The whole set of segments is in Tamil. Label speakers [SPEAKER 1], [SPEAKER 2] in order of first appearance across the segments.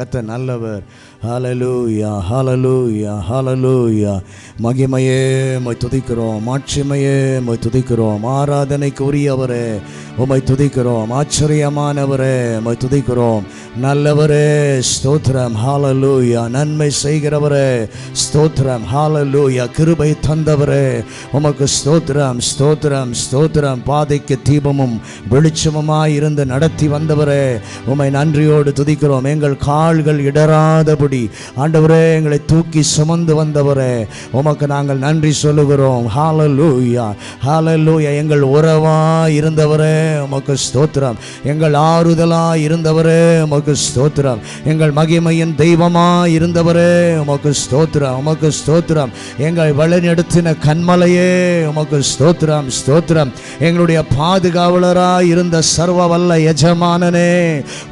[SPEAKER 1] கர்த்தர் நல்லவர். ஹல்லேலூயா, ஹல்லேலூயா, ஹல்லேலூயா. மகிமையே உம்மை துதிக்கிறோம், மாட்சிமையே உம்மை துதிக்கிறோம். ஆராதனைக்கு உரியவரே உம்மை துதிக்கிறோம். ஆச்சரியமானவரே உம்மை துதிக்கிறோம். நல்லவரே ஸ்தோத்திரம். ஹல்லேலூயா. நன்மை செய்கிறவரே ஸ்தோத்திரம். ஹல்லேலூயா. கிருபை தந்தவரே உமக்கு ஸ்தோத்திரம், ஸ்தோத்திரம், ஸ்தோத்திரம். பாதைக்கு தீபமும் வெளிச்சமுமாய் இருந்து நடத்தி வந்தவரே உம்மை நன்றியோடு துதிக்கிறோம். எங்கள் கால்கள் இடராதபடி ஆண்டவரே எங்களை தூக்கி சுமந்து வந்தவரே உமக்கு நாங்கள் நன்றி சொல்லுகிறோம். ஹல்லேலூயா, ஹல்லேலூயா. எங்கள் உறவாய் இருந்தவரே உமக்கு ஸ்தோத்திரம். எங்கள் ஆறுதலாய் இருந்தவரே உமக்கு ஸ்தோத்திரம். எங்கள் மகிமையின் தெய்வமாய் இருந்தவரே உமக்கு ஸ்தோத்திரம், உமக்கு ஸ்தோத்திரம். எங்கள் வழிநடத்தின கன்மலையே உமக்கு ஸ்தோத்திரம், ஸ்தோத்திரம். எங்களுடைய பாதுகாவலராய் இருந்த சர்வ வல்ல எஜமானனே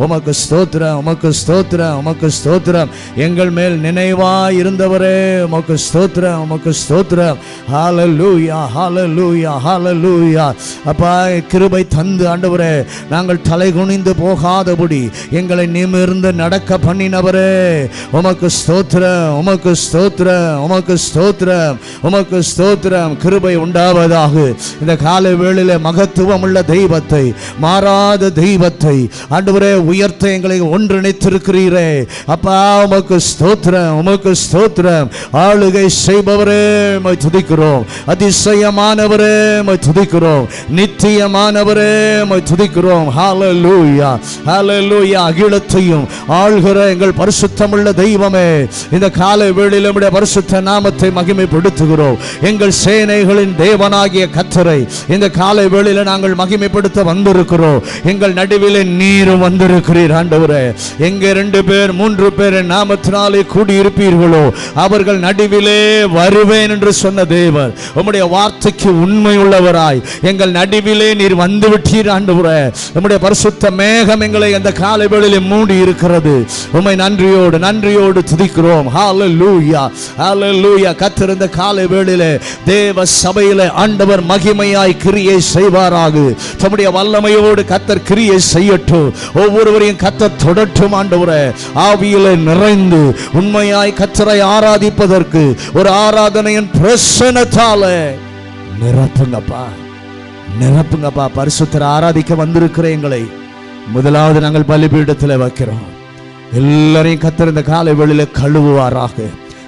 [SPEAKER 1] உமக்கு ஸ்தோத்திரம், உமக்கு ஸ்தோத்திரம், உமக்கு ஸ்தோத்திரம். எங்கள் மேல் நினைவாய் இருந்தவரே உமக்கு ஸ்தோத்திரம், உமக்கு ஸ்தோத்திரம். ஹல்லேலூயா, ஹல்லேலூயா, ஹல்லேலூயா. அப்பா கிருபை தந்து ஆண்டவரே நாங்கள் தலை குனிந்து போகாதபடி எங்களை நிமிர்ந்து நடக்க பண்ணினவரே உமக்கு ஸ்தோத்திரம், உமக்கு ஸ்தோத்திரம், உமக்கு ஸ்தோத்திரம், உமக்கு ஸ்தோத்திரம். கிருபை உண்டாவதாக. இந்த காலை வேளையிலே மகத்துவம் உள்ள தெய்வத்தை, மாறாத தெய்வத்தை ஆண்டவரே உயர்த்த எங்களை ஒன்றிணைத்திருக்கிறீரே அப்பா உமக்கு ஸ்தோத்திரம், உமக்கு ஸ்தோத்திரம். ஆளுகை செய்பவரே உம்மை துதிக்கிறோம். அதிசயமானவரே உம்மை துதிக்கிறோம். நித்தியமானவரே உம்மை துதிக்கிறோம். ஹல்லேலூயா, ஹல்லேலூயா. அகிலத்தையும் ஆள்கிற எங்கள் பரிசுத்தமுள்ள தெய்வமே இந்த காலை வேளையிலே உம்முடைய பரிசுத்த நாமத்தை மகிமைப்படுத்துகிறோம். எங்கள் சேனைகளின் தேவனாகிய கர்த்தரை இந்த காலை வேளையிலே நாங்கள் மகிமைப்படுத்த வந்திருக்கிறோம். எங்கள் நடுவிலே நீரும் வந்திருக்கிறீர் ஆண்டவரே. எங்கே 2 பேர் 3 பேர் நாமத்தினாலே கூடியிருப்பீர்களோ அவர்கள் நடுவிலே வருவேன் என்று சொன்ன தேவன் உம்முடைய வார்த்தைக்கு உண்மை உள்ளவராய் எங்கள் நடுவிலே நீர் வந்து விட்டீர் ஆண்டவரே. உம்முடைய பரிசுத்த மேகம் எங்களை அந்த காலை வேளையிலே மூடி இருக்கிறது. உம்மை நன்றியோடு நன்றியோடு துதிக்கிறோம். ஹல்லேலூயா, ஹல்லேலூயா. கர்த்தர் இந்த காலை வேளையிலே தேவ சபையிலே ஆண்டவர் மகிமையாய் கிரியை செய்வாராக. தம்முடைய வல்லமையோடு கர்த்தர் கிரியை செய்யட்டும். ஒவ்வொருவரையும் கர்த்தர் தொடட்டும் ஆண்டவரே. ஆவியிலே நிறைந்து உண்மையாய் கர்த்தரை ஆராதிப்பதற்கு ஒரு ஆராதனையின் பிரசன்னத்தாலே நிரப்புங்கப்பா, நிரப்புங்கப்பா. பரிசுத்தரை ஆராதிக்க வந்திருக்கிற எங்களை முதலாவது நாங்கள் பலிபீடத்தில் வைக்கிறோம். எல்லாரையும் கர்த்தர் இந்த காலை வேளையிலே கழுவுவாராக,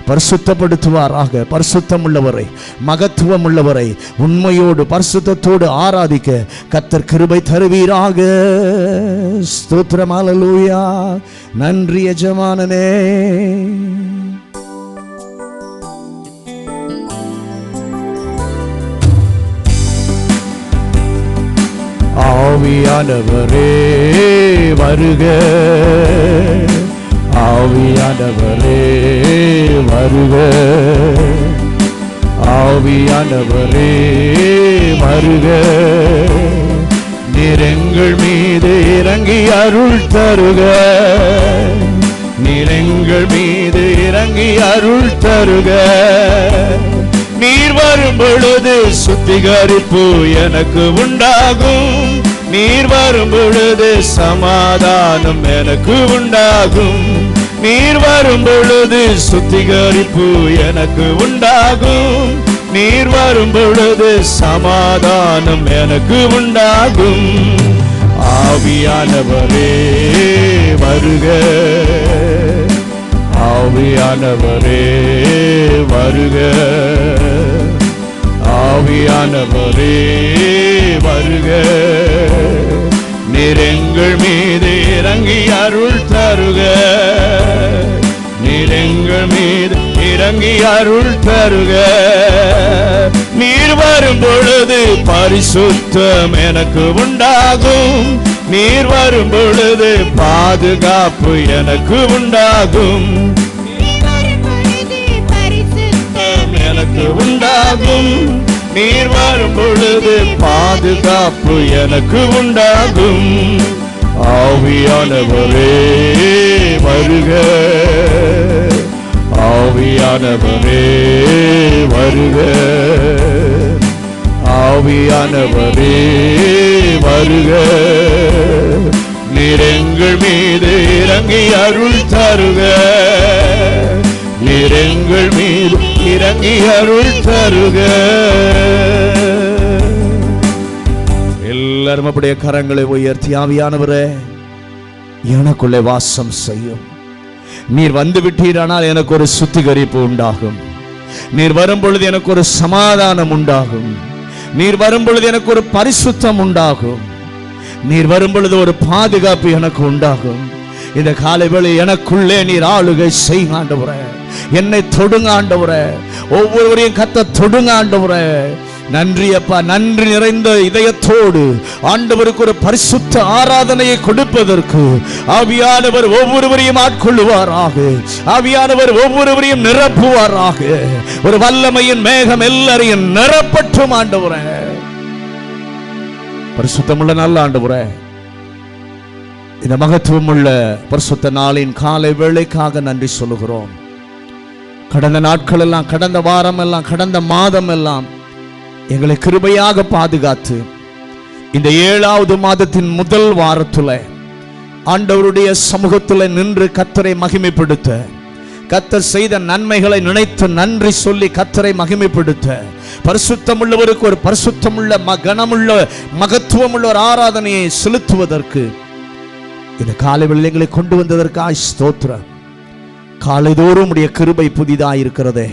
[SPEAKER 1] பரிசுத்தப்படுத்துவாராக. பரிசுத்தம் உள்ளவரை, மகத்துவம் உள்ளவரை உண்மையோடு பரிசுத்தத்தோடு ஆராதிக்க கர்த்தர் கிருபை தருவீராக. ஸ்தோத்திரம். ஹல்லேலூயா. நன்றி எஜமானனே. ஆவியானவரே வருக, ஆவியானவரே வருக, ஆவியானவரே வருக. நீர் எங்கள் மீது இறங்கி அருள் தருக, நீர் எங்கள் மீது இறங்கி அருள் தருக. நீர் வரும் பொழுது சுத்திகரிப்பு எனக்கு உண்டாகும், நீர் வரும் பொழுது சமாதானம் எனக்கு உண்டாகும், நீர் வரும் பொழுது சுத்திகரிப்பு எனக்கு உண்டாகும், நீர் வரும் பொழுது சமாதானம் எனக்கு உண்டாகும். ஆவியானவரே வருக, ஆவியானவரே வருக, ஆவியானவரே வருக. நீர் எங்கள் மீது இறங்கி அருள் தருக, நீர் எங்கள் மீது இறங்கி அருள் தருக. நீர் வரும் பொழுது பரிசுத்தம் எனக்கு உண்டாகும், நீர் வரும் பொழுது பாதுகாப்பு எனக்கு உண்டாகும், எனக்கு உண்டாகும். நீர் வரும் பொழுது பாதுகாப்பு எனக்கு உண்டாகும். ஆவியானவரே வருக, ஆவியானவரே வருக, ஆவியானவரே வருக. நீர் எங்கள் மீது இறங்கி அருள் தருக, நீர் எங்கள் மீது இறங்கி அருள் தருக. எல்லாரும் அப்படியே கரங்களை உயர்த்தி, ஆவியானவரே எனக்குள்ளே வாசம் செய்யும். நீர் வந்து விட்டீரானால் எனக்கு ஒரு சுத்திகரிப்பு உண்டாகும். நீர் வரும் பொழுது எனக்கு ஒரு சமாதானம் உண்டாகும். நீர் வரும் பொழுது எனக்கு ஒரு பரிசுத்தம் உண்டாகும். நீர் வரும் பொழுது ஒரு பாதுகாப்பு எனக்கு உண்டாகும். இந்த காலை வேளை எனக்குள்ளே நீர் ஆளுகை செய்யுங்க ஆண்டவரே. என்னை தொடுங்க ஆண்டவரே. ஒவ்வொருவரையும் கத்த தொடுங்க ஆண்டவரே. நன்றி அப்பா. நன்றி நிறைந்த இதயத்தோடு ஆண்டவருக்கு ஒரு பரிசுத்த ஆராதனையை கொடுப்பதற்கு ஆவியானவர் ஒவ்வொருவரையும் ஆட்கொள்ளுவாராக. ஆவியானவர் ஒவ்வொருவரையும் நிரப்புவாராக. ஒரு வல்லமையின் மேகம் எல்லாரையும் நிரப்பட்டும் ஆண்டவரே. பரிசுத்தமுள்ள நல்ல ஆண்டவரே, இந்த மகத்துவமுள்ள பரிசுத்த நாளின் காலை வேளைக்காக நன்றி சொல்லுகிறோம். கடந்த நாட்கள் எல்லாம், கடந்த வாரம் எல்லாம், கடந்த மாதம் எல்லாம் எங்களை கிருபையாக பாதுகாத்து இந்த 7வது மாதத்தின் முதல் வாரத்தில் ஆண்டவருடைய சமூகத்தில் நின்று கர்த்தரை மகிமைப்படுத்த, கர்த்தர் செய்த நன்மைகளை நினைத்து நன்றி சொல்லி கர்த்தரை மகிமைப்படுத்த, பரிசுத்தமுள்ளவருக்கு ஒரு பரிசுத்தமுள்ள கனமுள்ள மகத்துவமுள்ள ஒரு ஆராதனையை செலுத்துவதற்கு இந்த காலை வேளையில் எங்களை கொண்டு வந்ததற்காக ஸ்தோத்திரம். காலைதோறும் உடைய கிருபை புதிதாக இருக்கிறதே.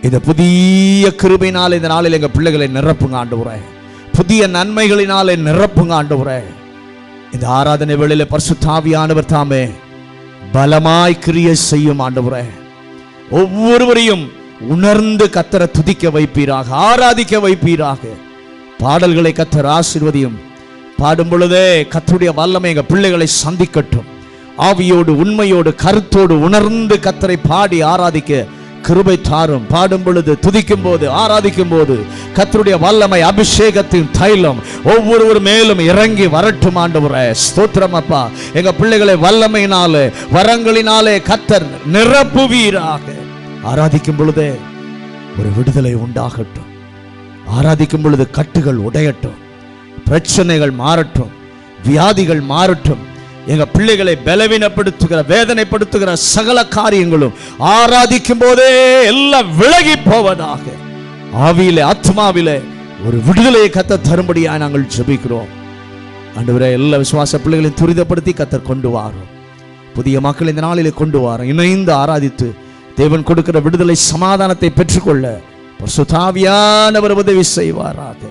[SPEAKER 1] இந்த புதிய கிருபையினால் இந்த நாளில் எங்கள் பிள்ளைகளை நிரப்புங்க ஆண்டவரே. புதிய நன்மைகளினாலே நிரப்புங்க ஆண்டவரே. இந்த ஆராதனை வேளையில் பரிசுத்த ஆவியானவர் தாமே பலமாய் கிரியை செய்யும் ஆண்டவரே. ஒவ்வொருவரையும் உணர்ந்து கர்த்தரை துதிக்க வைப்பீராக, ஆராதிக்க வைப்பீராக. பாடல்களை கர்த்தர் ஆசீர்வதியும். பாடும் பொழுதே கர்த்தருடைய வல்லமை எங்கள் பிள்ளைகளை சந்திக்கட்டும். ஆவியோடு உண்மையோடு கருத்தோடு உணர்ந்து கர்த்தரை பாடி ஆராதிக்க கிருபை தாரும். பாடும் பொழுது, துதிக்கும் போது, ஆராதிக்கும் போது கர்த்தருடைய வல்லமை அபிஷேகத்தின் தைலம் ஒவ்வொருவர் மேலும் இறங்கி வரட்டும் ஆண்டவரே. ஸ்தோத்திரம் அப்பா. எங்க பிள்ளைகளை வல்லமையினாலே வரங்களினாலே கர்த்தர் நிரப்புவீராக. ஆராதிக்கும் பொழுதே ஒரு விடுதலை உண்டாகட்டும். ஆராதிக்கும் பொழுது கட்டுகள் உடையட்டும், பிரச்சனைகள் மாறட்டும், வியாதிகள் மாறட்டும். எங்க பிள்ளைகளை பலவீனப்படுத்துகிற, வேதனைப்படுத்துகிற சகல காரியங்களும் ஆராதிக்கும் போதே எல்லாம் விலகி போவதாக. ஆவியிலே ஆத்மாவிலே ஒரு விடுதலையை கர்த்தர் தரும்படியாக நாங்கள் ஜெபிக்கிறோம் ஆண்டவரே. எல்லா விசுவாச பிள்ளைகளையும் துரிதப்படுத்தி கர்த்தர் கொண்டு வாரும். புதிய மக்கள் இந்த நாளிலே கொண்டு வாரும். இணைந்து ஆராதித்து தேவன் கொடுக்கிற விடுதலை சமாதானத்தை பெற்றுக்கொள்ள பரிசுத்த ஆவியானவர் உதவி செய்வாராக.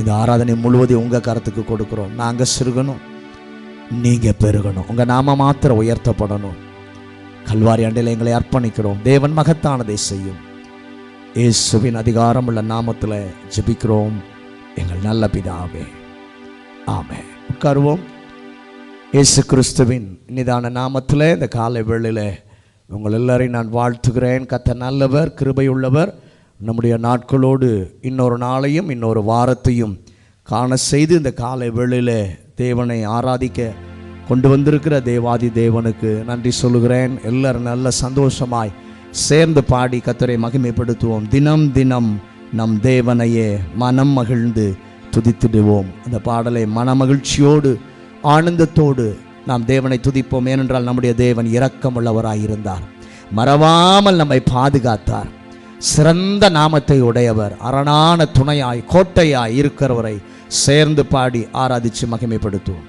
[SPEAKER 1] இந்த ஆராதனை முழுவதும் உங்க கரத்துக்கு கொடுக்கிறோம். நாங்க சிறுகணும், நீங்க பெருகணும். உங்க நாம மாத்திரம் உயர்த்தப்படணும். கல்வாரி அண்டையில் எங்களை அர்ப்பணிக்கிறோம். தேவன் மகத்தானதை செய்யும். இயேசுவின் அதிகாரம் உள்ள நாமத்தில் ஜெபிக்கிறோம் எங்கள் நல்ல பிதாவே, ஆமென். உட்காருவோம். இயேசு கிறிஸ்துவின் நிதான நாமத்தில் இந்த காலை வேளையில் உங்கள் எல்லாரையும் நான் வாழ்த்துகிறேன். கர்த்தர் நல்லவர், கிருபையுள்ளவர். நம்முடைய நாட்களோடு இன்னொரு நாளையும் இன்னொரு வாரத்தையும் காண செய்து இந்த காலை வேளையில் தேவனை ஆராதிக்க கொண்டு வந்திருக்கிற தேவாதி தேவனுக்கு நன்றி சொல்லுகிறேன். எல்லாரும் நல்ல சந்தோஷமாய் சேர்ந்து பாடி கர்த்தரை மகிமைப்படுத்துவோம். தினம் தினம் நம் தேவனையே மனம் மகிழ்ந்து துதித்திடுவோம். அந்த பாடலை மனமகிழ்ச்சியோடு ஆனந்தத்தோடு நாம் தேவனை துதிப்போம். ஏனென்றால் நம்முடைய தேவன் இரக்கமுள்ளவராயிருந்தார், மறவாமல் நம்மை பாதுகாத்தார். சிறந்த நாமத்தை உடையவர், அரணான துணையாய் கோட்டையாய் இருக்கிறவரை சேர்ந்து பாடி ஆராதிச்சு மகிமைப்படுத்துவோம்.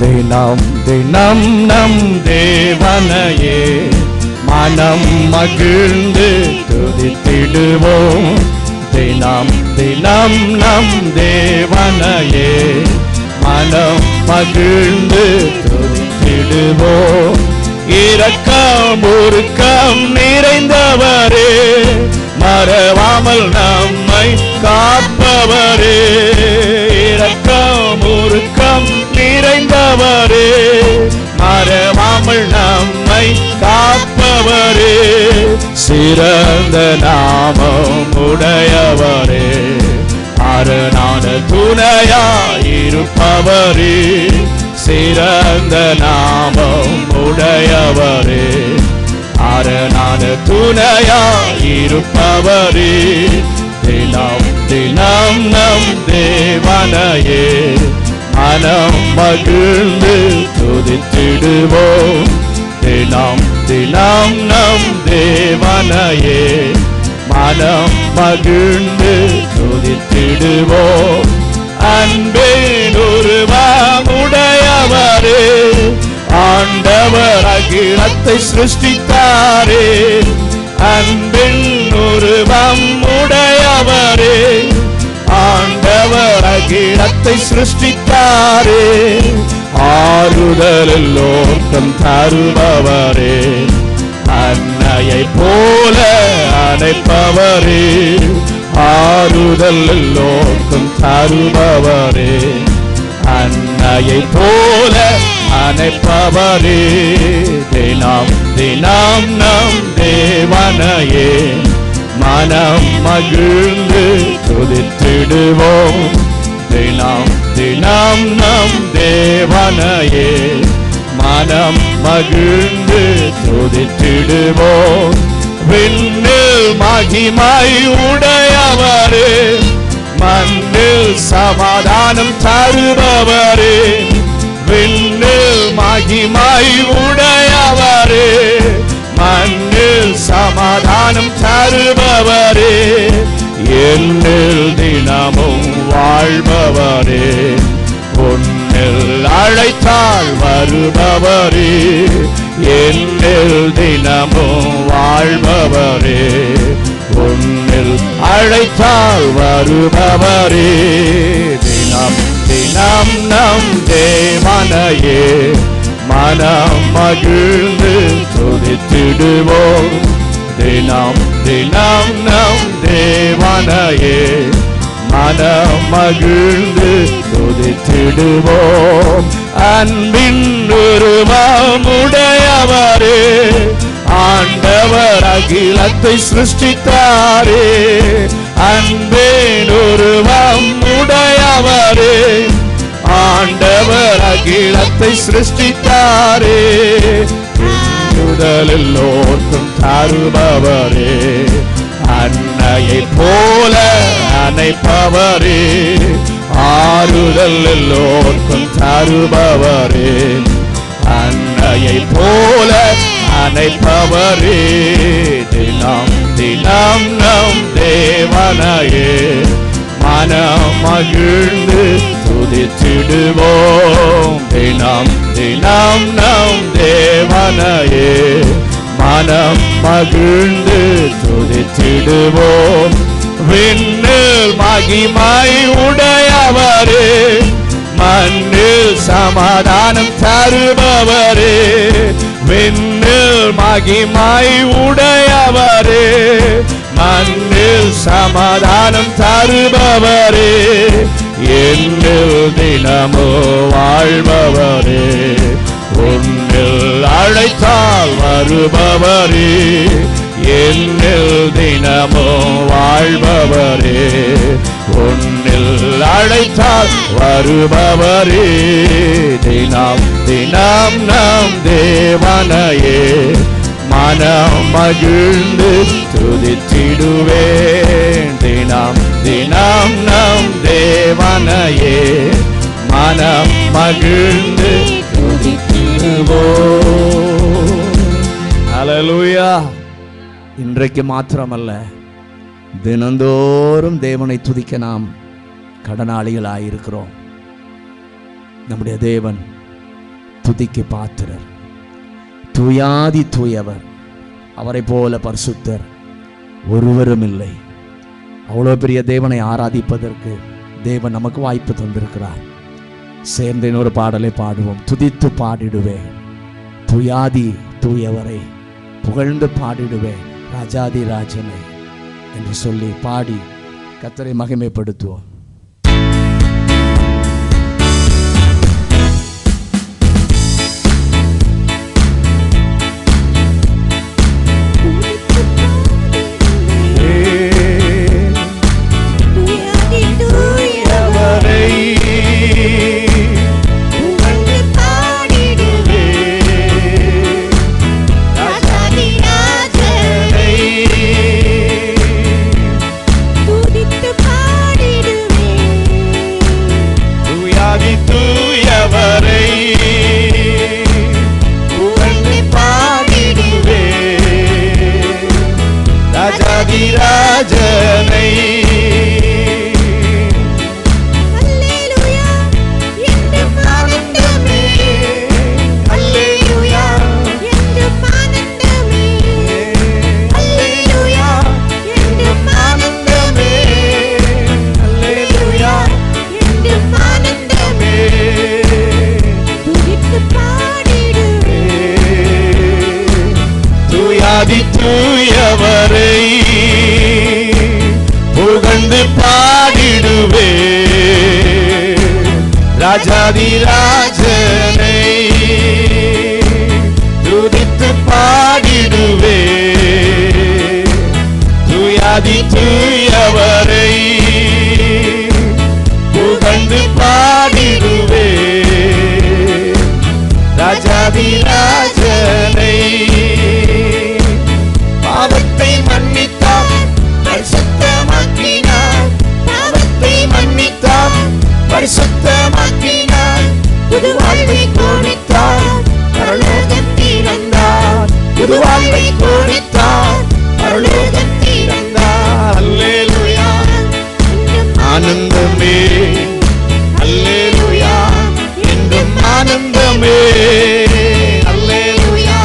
[SPEAKER 1] தினம் தினம் நம் தேவனையே மனம் மகிழ்ந்து துதித்திடுவோம். தினம் தினம் நம் தேவனையே மனம் மகிழ்ந்து துதித்திடுவோம். இரக்கம் உருக்கம் நிறைந்தவரே, மறவாமல் நம்மை காப்பவரே. இரக்கம் உருக்கம் நிறைந்தவரே, மறவாமல் நம்மை காப்பவரே. சிறந்த நாமம் உடையவரே, அரணான துணையாயிருப்பவரே.
[SPEAKER 2] சிறந்த நாமம் உடையவரே, அரணான துணையாயிருப்பவரே, தினம் தினம் நம் தேவனையே மனம் மகிழ்ந்து துதித்திடுவோம். தினம் தினம் நம் தேவனையே மனம் மகிழ்ந்து துதித்திடுவோம். அன்பின் உருவமுடையவரே, ஆண்டவர் அகிலத்தை சிருஷ்டித்தாரே. அன்பின் உருவம் உடையவரே, ஆண்டவர் அகிலத்தை சிருஷ்டித்தாரே. ஆறுதல் எல்லோருக்கும் தருபவரே, அன்னையை போல அணைப்பவரே. ஆறுதல் எல்லோருக்கும் தருபவரே, அன்னையை போல அணைப்பவரே. தினம் தினம் நம் தேவனையே மனம் மகிழ்ந்து துதித்திடுவோம். தினம் தினம் நம் தேவனையே மனம் மகிழ்ந்து துதித்திடுவோம். விண்ணில் மகிமை உடையவரே, மண்ணில் சமாதானம் தருபவரே. விண்ணில் மகிமை உடையவரே, மண்ணில் சமாதானம் தருபவரே. என்னில் தினமும் வாழ்பவரே, உன்னில் அழைத்தால் வருபவரே. என்னில் தினமும் வாழ்பவரே, உன்னில் அழைத்தால் வருபவரே. தினம் தினம் நம் தேவனையே மனம் மகிழ்ந்து துதித்திடுவோம். தினம் தினம் நம் தேவனையே மனம் மகிழ்ந்து துதித்திடுவோம். அன்பின் உருவமுடையவரே, ஆண்டவர் அகிலத்தை சிருஷ்டித்தாரே. அன்பின் உருவம் உடையவரே, ஆண்டவர் அகிலத்தை சிருஷ்டித்தாரே. முதல் எல்லோருக்கும் தருபவரே, அன்னையை போல அணைப்பவரே. ஆறுதல் எல்லோருக்கும் தருபவரே, அன்னையை போல அணைப்பவரே. தினம் தினம் நம் தேவனையே மனம் மகிழ்ந்து துதித்திடுவோம். தினம் தினம் நம் தேவனையே மனம் மகிழ்ந்து துதித்திடுவோம். விண்ணில் மகிமை உடையவரே, மண்ணில் சமாதானம் தருபவரே. விண்ணில் மகிமை உடையவரே, மண்ணில் சமாதானம் தருபவரே. என்னில் தினமோ வாழ்பவரே, உன்னில் அழைத்தால் வருபவரே. என்னில் தினமோ வாழ்பவரே, உன்னில் அழைத்தால் வருபவரே. தினம் தினம் நம் தேவனையே மனம் மகிழ்ந்து துதித்திடுவேன். தினம் தினம் நம் தேவனையே மனம் மகிழ்ந்து துதித்திடுவோம். ஹல்லேலூயா. இன்றைக்கு மாத்திரமல்ல, தினந்தோறும் தேவனை துதிக்க நாம் கடனாளிகளாயிருக்கிறோம். நம்முடைய தேவன் துதிக்கு பாத்திரர், தூயாதி தூயவர். அவரை போல பரிசுத்தர் ஒருவரும் இல்லை. அவ்வளோ பெரிய தேவனை ஆராதிப்பதற்கு தேவன் நமக்கு வாய்ப்பு தந்திருக்கிறார். சேர்ந்து இன்னொரு பாடலை பாடுவோம். துதித்து பாடிடுவேன் தூயாதி தூயவரை, புகழ்ந்து பாடிடுவேன் ராஜாதி ராஜனை என்று சொல்லி பாடி கர்த்தரை மகிமைப்படுத்துவோம்.
[SPEAKER 3] தூயவரை புகழ்ந்து
[SPEAKER 2] ராஜாதி ராஜனை. தூயவரை புகழ்ந்து பாடிடுவே, ராஜாதி ராஜனை துதித்து பாடிடுவே, தூயாதி தூயவரை புகழ்ந்து பாடிடுவே, ராஜாதி ராஜனை. பாவத்தை மன்னித்தார், பரிசுத்தமாக்கினார், பாவத்தை மன்னித்தார், பரிசுத்தமாக்கினார், புது வாழ்வை கொடுத்தார், பரலோகம் திறந்தார், புது வாழ்வை கொடுத்தார், பரலோகம் திறந்தார். அல்லேலூயா ஆனந்தமே, அல்லேலூயா என்றும் ஆனந்தமே, அல்லேலூயா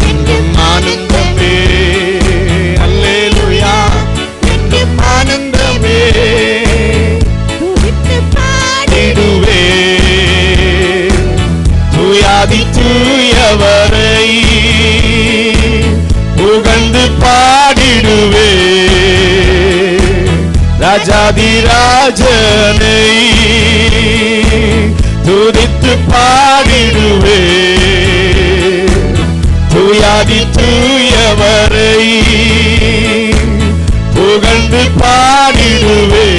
[SPEAKER 2] என்றும் ஆனந்தமே, அல்லேலூயா என்றும் ஆனந்தமே. பாடிடுவே தூயாதி தூயவரை புகழ்ந்து பாடிடுவே, ராஜாதி ராஜனை துதித்து பாடிடுவே, தூயாதி தூயவரை புகழ்ந்து பாடிடுவே,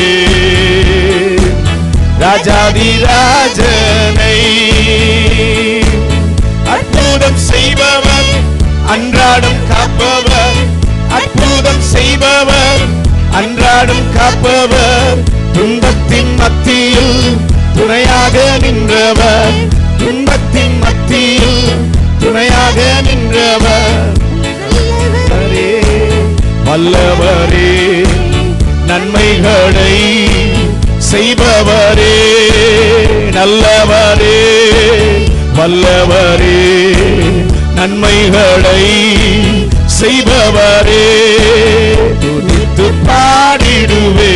[SPEAKER 2] ராஜாதி ராஜனை. அற்புதம் செய்பவர், அன்றாடம் காப்பவர், அற்புதம் செய்பவர், அன்றாடம் காப்பவர், துன்பத்தின் மத்தியில் துணையாக நின்றவர், துன்பத்தின் மத்தியில் துணையாக நின்றவர், வல்லவரே நன்மைகளை செய்பவரே, நல்லவரே வல்லவரே நன்மைகளை செய்பவரே, துதித்து பாடிடுவே,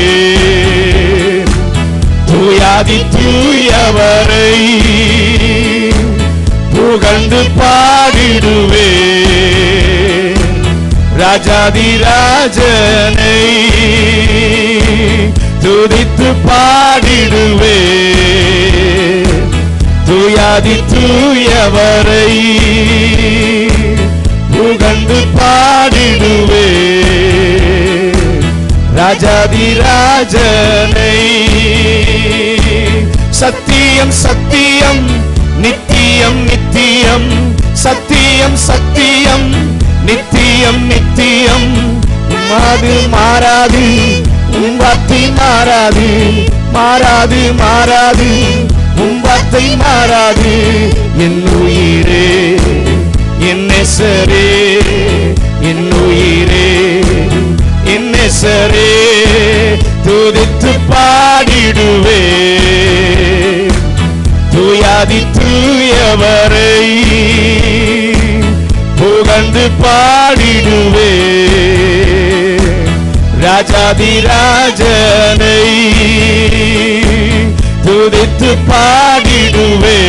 [SPEAKER 2] தூயாதி தூயவரை புகழ்ந்து பாடிடுவே, ராஜாதி ராஜனை துதித்து பாடிடுவே, தூயாதி தூயவரை புகழ்ந்து பாடிடுவே, ராஜாதி ராஜனை. சத்தியம் சத்தியம் நித்தியம் நித்தியம், சத்தியம் சத்தியம் நித்தியம் நித்தியம், மாது மாறாது, உம் வார்த்தை மாறாது, மாறாது மாறாது, உம் வார்த்தை மாறாது. என் உயிரே என் நேசரே, என் உயிரே என் நேசரே துதித்து பாடிடுவே, தூயாதி தூயவரை புகழ்ந்து பாடிடுவே, ராஜாதி ராஜனை துதித்து பாடிடுவே,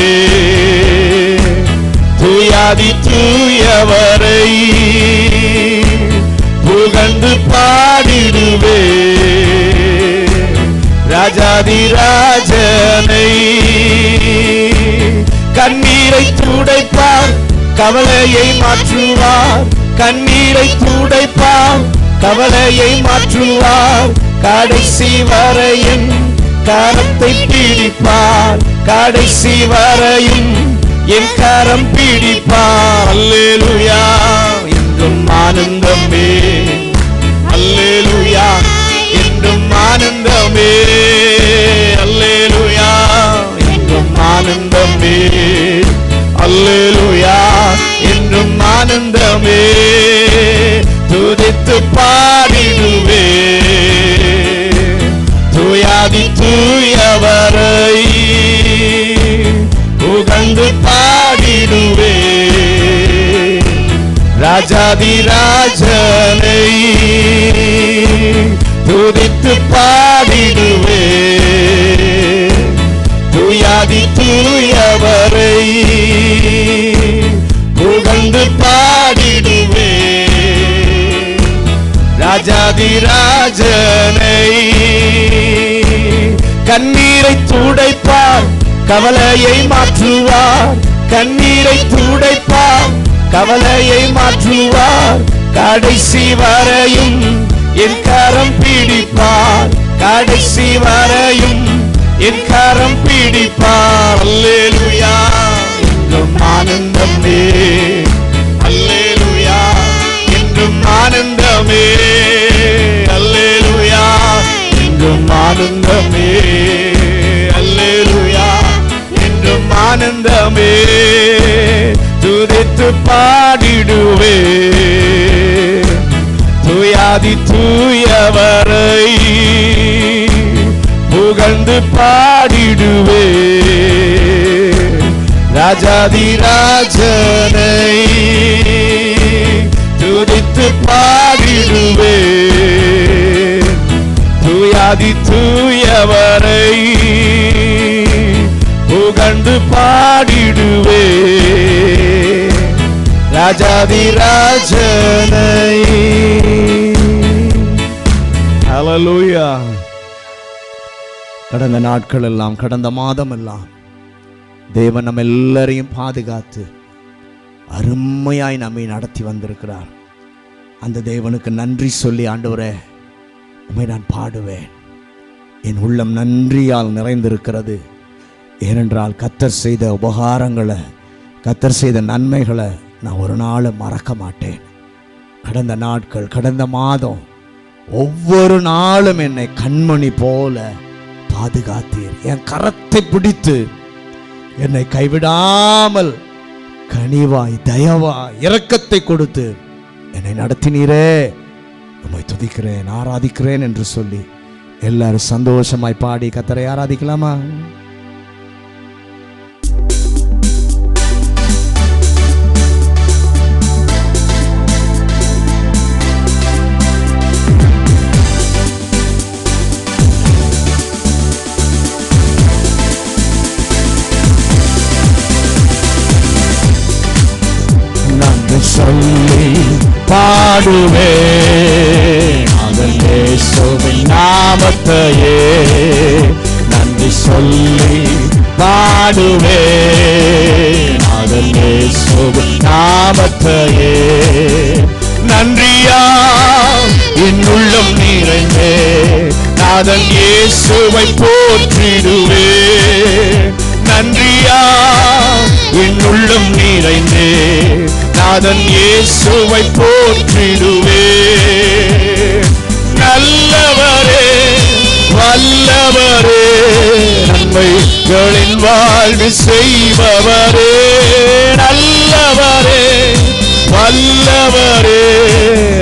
[SPEAKER 2] தூயாதி தூயவரை புகழ்ந்து பாடிடுவே, ராஜாதி ராஜனை. கண்ணீரை துடைப்பார், கவலையை மாற்றுவார், கண்ணீரை துடைப்பார், கவலையை மாற்றுவார், கடைசி வரையும் கரத்தை பிடிப்பார், கடைசி வரையும் என் கரம் பிடிப்பார். அல்லேலூயா என்றும் ஆனந்தமே, அல்லேலூயா என்றும் ஆனந்தமே, அல்லேலூயா என்றும் ஆனந்தமே, அல்லேலூயா என்றும் ஆனந்தமே. துதித்து ராஜாதி ராஜனை துதித்து பாடிடுவே, துயாதி தூயவரை புகழ்ந்து பாடிடுவே. ராஜாதி ராஜனை கண்ணீரை துடைப்பார், கவலையை மாற்றுவார். கண்ணீரை துடைப்பார், கவலையை மாற்றுவார். கடைசி வரையும் என் கரம் பிடிப்பார், கடைசி வரையும் என் கரம் பிடிப்பார். அல்லேலூயா என்றும் ஆனந்தமே, அல்லேலூயா என்றும் ஆனந்தமே, அல்லேலூயா என்றும் ஆனந்தமே, அல்லேலூயா என்றும் ஆனந்தமே. துதித்து பாடிடுவே, துயாதி தூயவரை புகழ்ந்து பாடிடுவே. ராஜாதி ராஜனை துதித்து பாடிடுவே, துயாதி தூயவரை புகழ்ந்து பாடிடுவே. ராஜாதி ராஜனை. ஹல்லேலூயா.
[SPEAKER 1] கடந்த நாட்கள் எல்லாம், கடந்த மாதம் எல்லாம் தேவன் நம்ம எல்லாரையும் பாதுகாத்து அருமையாய் நம்மை நடத்தி வந்திருக்கிறார். அந்த தேவனுக்கு நன்றி சொல்லி, ஆண்டவரே உம்மை நான் பாடுவேன். என் உள்ளம் நன்றியால் நிறைந்திருக்கிறது. ஏனென்றால் கர்த்தர் செய்த உபகாரங்களை, கர்த்தர் செய்த நன்மைகளை நான் ஒரு நாளும் மறக்க மாட்டேன். கடந்த நாட்கள், கடந்த மாதம், ஒவ்வொரு நாளும் என்னை கண்மணி போல பாதுகாத்தீர். என் கரத்தை பிடித்து என்னை கைவிடாமல் கனிவாய், தயவாய், இரக்கத்தை கொடுத்து என்னை நடத்தினீரே. உம்மை துதிக்கிறேன், ஆராதிக்கிறேன் என்று சொல்லி எல்லாரும் சந்தோஷமாய் பாடி கர்த்தரை ஆராதிக்கலாமா?
[SPEAKER 2] சொல்லி பாடுவே, அதன் இயேசுவின் நாமத்தையே நன்றி சொல்லி பாடுவே, அதன் இயேசுவின் நாமத்தையே. நன்றியா என் உள்ளம் நிறைந்தே நாதன் இயேசுவை போற்றிடுவே. நன்றியா என் உள்ளம் நிறைந்தே நாதன் இயேசுவை போற்றிடுவே. நல்லவரே வல்லவரே நன்மைகளின் வாழ்வு செய்பவரே. நல்லவரே வல்லவரே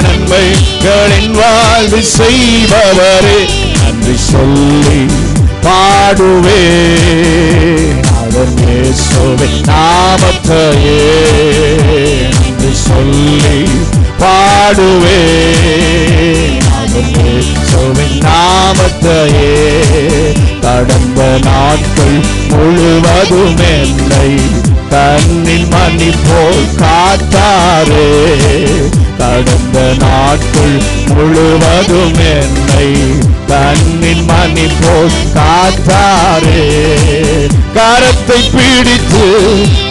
[SPEAKER 2] நன்மைகளின் வாழ்வு செய்பவரே. நன்றி சொல்லி பாடுவே, அதன் இயேசுவின் நாமத்தையே நன்றி சொல்லி பாடுவே, அதன் இயேசுவின் நாமத்தையே. கடந்த நாட்கள் முழுவதும் என்னை தன்னில் மணி போல் காத்தாரே. கடந்த நாட்கள் முழுவதும் என்னை தன்னின் மணி போல் காத்தாரே. கரத்தை பிடித்து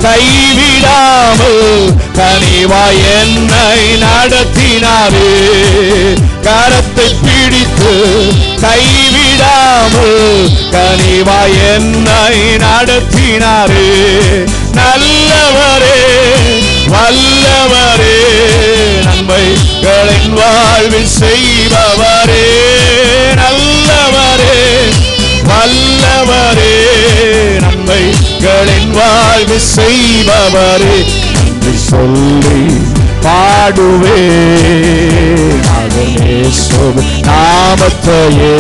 [SPEAKER 2] கைவிடாமல் கனிவாய் என்னை நடத்தினாரே. கரத்தை பிடித்து கைவிடாமல் கனிவாய் என்னை நடத்தினாரே. நல்லவரே வல்லவரே நன்மைகளின் வாழ்வில் செய்பவரே. நல்லவரே வல்லவரே நன்மைகளின் வாழ்வு செய்பவரே. நன்றி சொல்லி பாடுவே, அதன் இயேசுவின் நாமத்தையே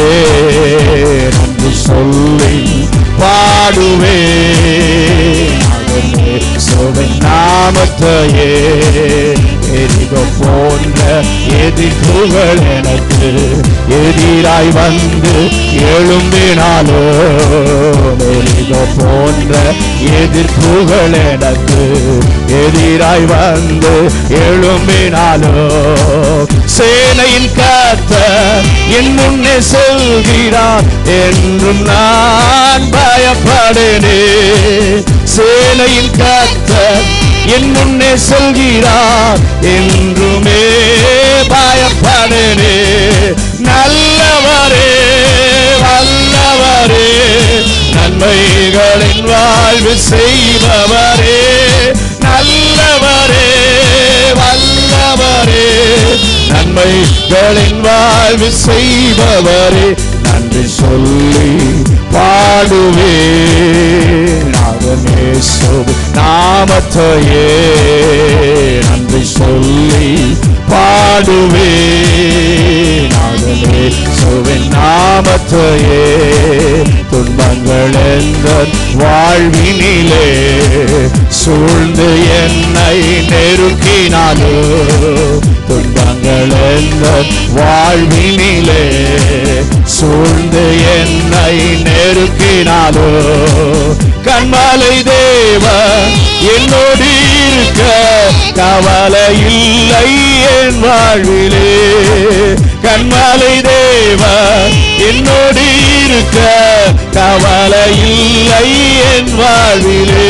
[SPEAKER 2] நன்றி சொல்லி பாடுவே, அதன் இயேசுவின் நாமத்தையே நாமத்தையே எரிகோ போன்ற எதிர்ப்புகள் எனக்கு எதிராய் வந்து எழும்பினாலோ, எரிகோ போன்ற எதிர்ப்புகள் எனக்கு எதிராய் வந்து எழும்பினாலோ, சேனையின் கர்த்தர் என் முன்னே செல்கிறார் என்றும் நான் பயப்படேனே. சேனையின் கர்த்தர் என் முன்னே செல்கிறார் என்றுமே பயப்படேனே. நல்லவரே வல்லவரே நன்மைகளின் வாழ்வு செய்பவரே, நல்லவரே வல்லவரே நன்மைகளின் வாழ்வு செய்பவரே, நன்றி சொல்லி பாடுவேன் நாமத்தையே, நன்றி சொல்லி பாடுவேன் நாமத்தையே. துன்பங்கள் எந்த வாழ்வினிலே சூழ்ந்து என்னை நெருக்கினாலோ, துன்பங்கள் எந்த வாழ்வினிலே சூழ்ந்து என்னை நெருக்கினாலோ, கண்மலை தேவன் என்னோடு இருக்க கவலை இல்லை என் வாழ்விலே. கண்மலை தேவன் என்னோடு இருக்க கவலை இல்லை என் வாழ்விலே.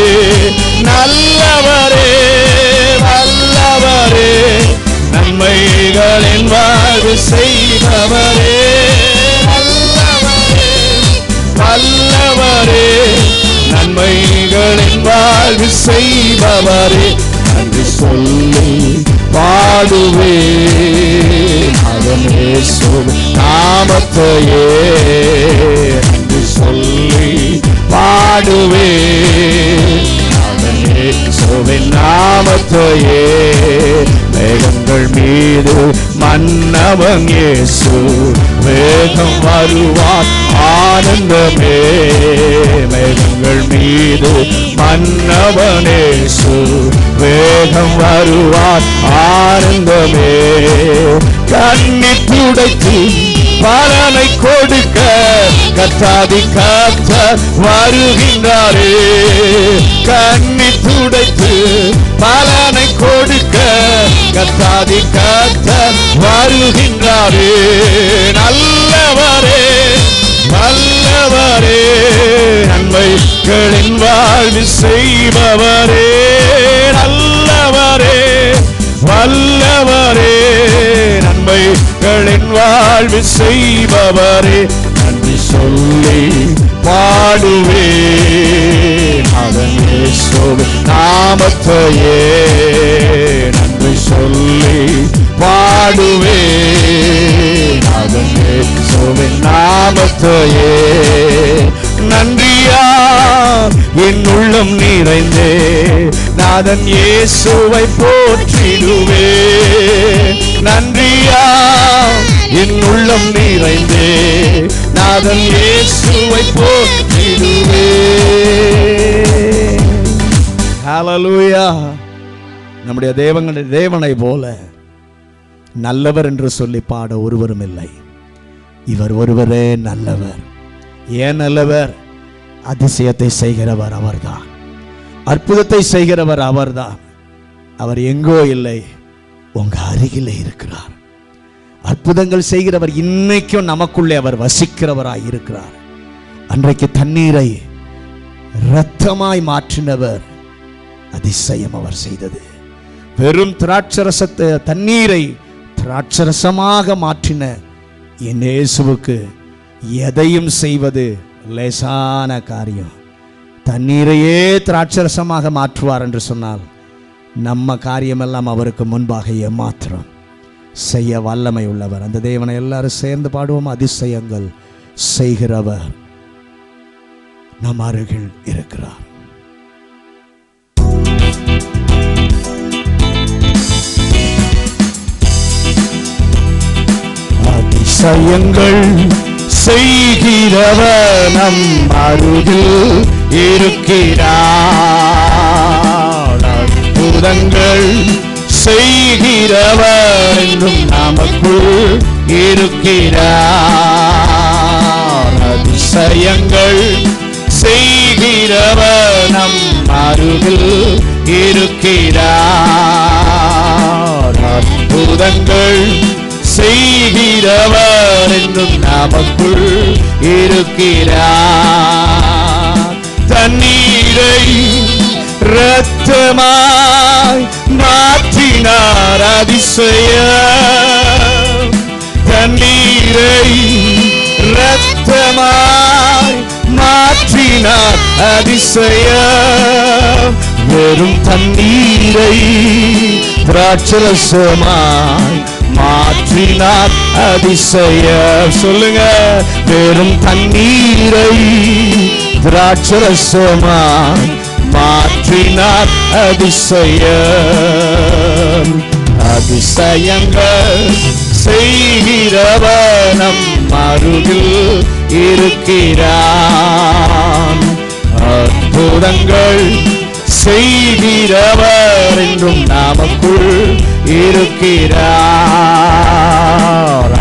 [SPEAKER 2] நல்லவரே வல்லவரே நன்மைகளின் வாழ்வு செய்பவரே, நல்லவரே வல்லவரே நன்மைகளின் வாழ்வு செய்பவரே, நன்றி சொல்லி பாடுவேன் நாமத்தையே, நன்றி சொல்லி பாடுவேன் நாமத்தையே. மேகங்கள் மீது மன்னவன் இயேசு வேகம் வருவார் ஆனந்தமே. மேகங்கள் மீது மன்னவன் இயேசு வேகம் வருவார் ஆனந்தமே. கண்ணீர் துடைத்து பலனை கொடுக்க கர்த்தாதி கர்த்தர் வருகின்றாரே. கண்ணீர் துடைத்து பலனை கொடுக்க கர்த்தாதி கர்த்தர் வருகின்றாரே. நல்லவரே வல்லவரே நன்மைகளின் வாழ்வு செய்பவரே, நல்லவரே வல்லவரே நன்மைகளின் வாழ்வு செய்பவரே, நன்றி சொல்லி பாடுவேன் நாமத்தையே, நன்றி சொல்லி பாடுவேன் நாமத்தையே. நன்றியா என் உள்ளம் நிறைந்தே நாதன் இயேசுவை போற்றிடுவே. நன்றியா என் உள்ளம் நிறைந்தே நாதன் இயேசுவை போற்றிடுவே. ஹல்லேலூயா. நம்முடைய தேவனை போல நல்லவர் என்று சொல்லி பாட ஒருவரும் இல்லை. இவர் ஒருவரே நல்லவர். ஏன் நல்லவர்? அதிசயத்தை செய்கிறவர் அவர்தான், அற்புதத்தை செய்கிறவர் அவர்தான். அவர் எங்கோ இல்லை, உங்க அருகிலே இருக்கிறார். அற்புதங்கள் செய்கிறவர் இன்னைக்கும் நமக்குள்ளே அவர் வசிக்கிறவராய் இருக்கிறார். அன்றைக்கு தண்ணீரை இரத்தமாய் மாற்றினவர் அதிசயம் அவர் செய்தது. வெறும் திராட்சரசத்தை தண்ணீரை திராட்சரசமாக மாற்றின என் இயேசுவுக்கு எதையும் செய்வது லேசான காரியம். தண்ணீரையே திராட்சரசமாக மாற்றுவார் என்று சொன்னால் நம்ம காரியமெல்லாம் அவருக்கு முன்பாக ஏமாத்திரம் செய்ய வல்லமை உள்ளவர். அந்த தேவனை எல்லாரும் சேர்ந்து பாடுவோம். அதிசயங்கள் செய்கிறவர் நம் அருகில் இருக்கிறார். அதிசயங்கள் செய்கிறவர் நம் அருகில் இருக்கிறார். அற்புதங்கள் செய்கிறவர் என்றும் நமக்குள் இருக்கிறார். அதிசயங்கள் செய்கிறவர் நம் அருகில் இருக்கிறார். அற்புதங்கள் செய்கிறவர் என்றும் நமக்குள் இருக்கிறார். தண்ணீரை இரத்தமாய் மாற்றினார் அதிசயம். தண்ணீரை இரத்தமாய் மாற்றினார் அதிசயம். வெறும் தண்ணீரை திராட்சரசமாய் மாற்றினார் அதிசயம். சொல்லுங்க, வெறும் தண்ணீரை திராட்சரசமாய் மாற்றினார் அதிசயம். அதிசயங்கள் செய்கிறவர் நம் அருகில் இருக்கிறார். அற்புதங்கள் செய்கிறவர் என்றும் நமக்குள் இருக்கிறார்.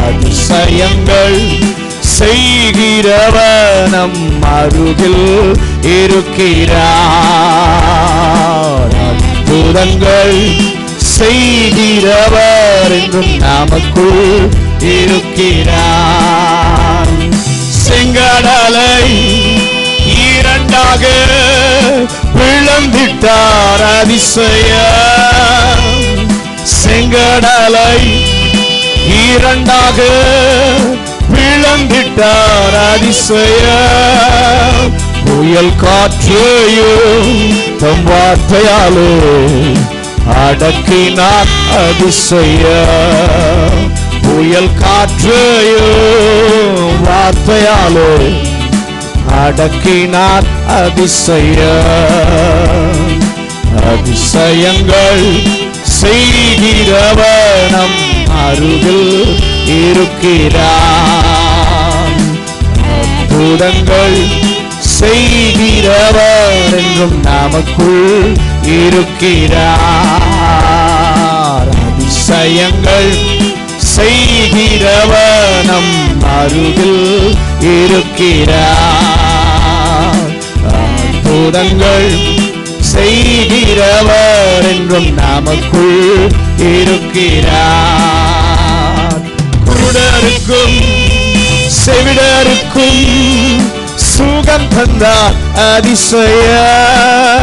[SPEAKER 2] அதிசயங்கள் செய்கிறவர் நம் அருகில் இருக்கிறார். அற்புதங்கள் செய்கிறவர் என்றும் நமக்குள் இருக்கிறார். செங்கடலை இரண்டாக பிளந்திட்டார் அதிசயம். செங்கடலை இரண்டாக பிளந்திட்டார் அதிசயம். புயல் காற்றையும் தம் வார்த்தையாலே அடக்கினார் அதிசயம். புயல் காற்றையும் வார்த்தையாலே அடக்கினார் அதிசயம். அதிசயங்கள் செய்கிறவர் நம் அருகில் இருக்கிறார். அற்புதங்கள் செய்கிறவர் என்றும் நமக்குள் இருக்கிறார். அதிசயங்கள் செய்கிறவர் நம் அருகில் இருக்கிறார். அற்புதங்கள் செய்கிறவர் என்றும் நமக்குள் இருக்கிறார். குருடருக்கும் செவிடருக்கும் சுகம் தந்தார் அதிசயம்.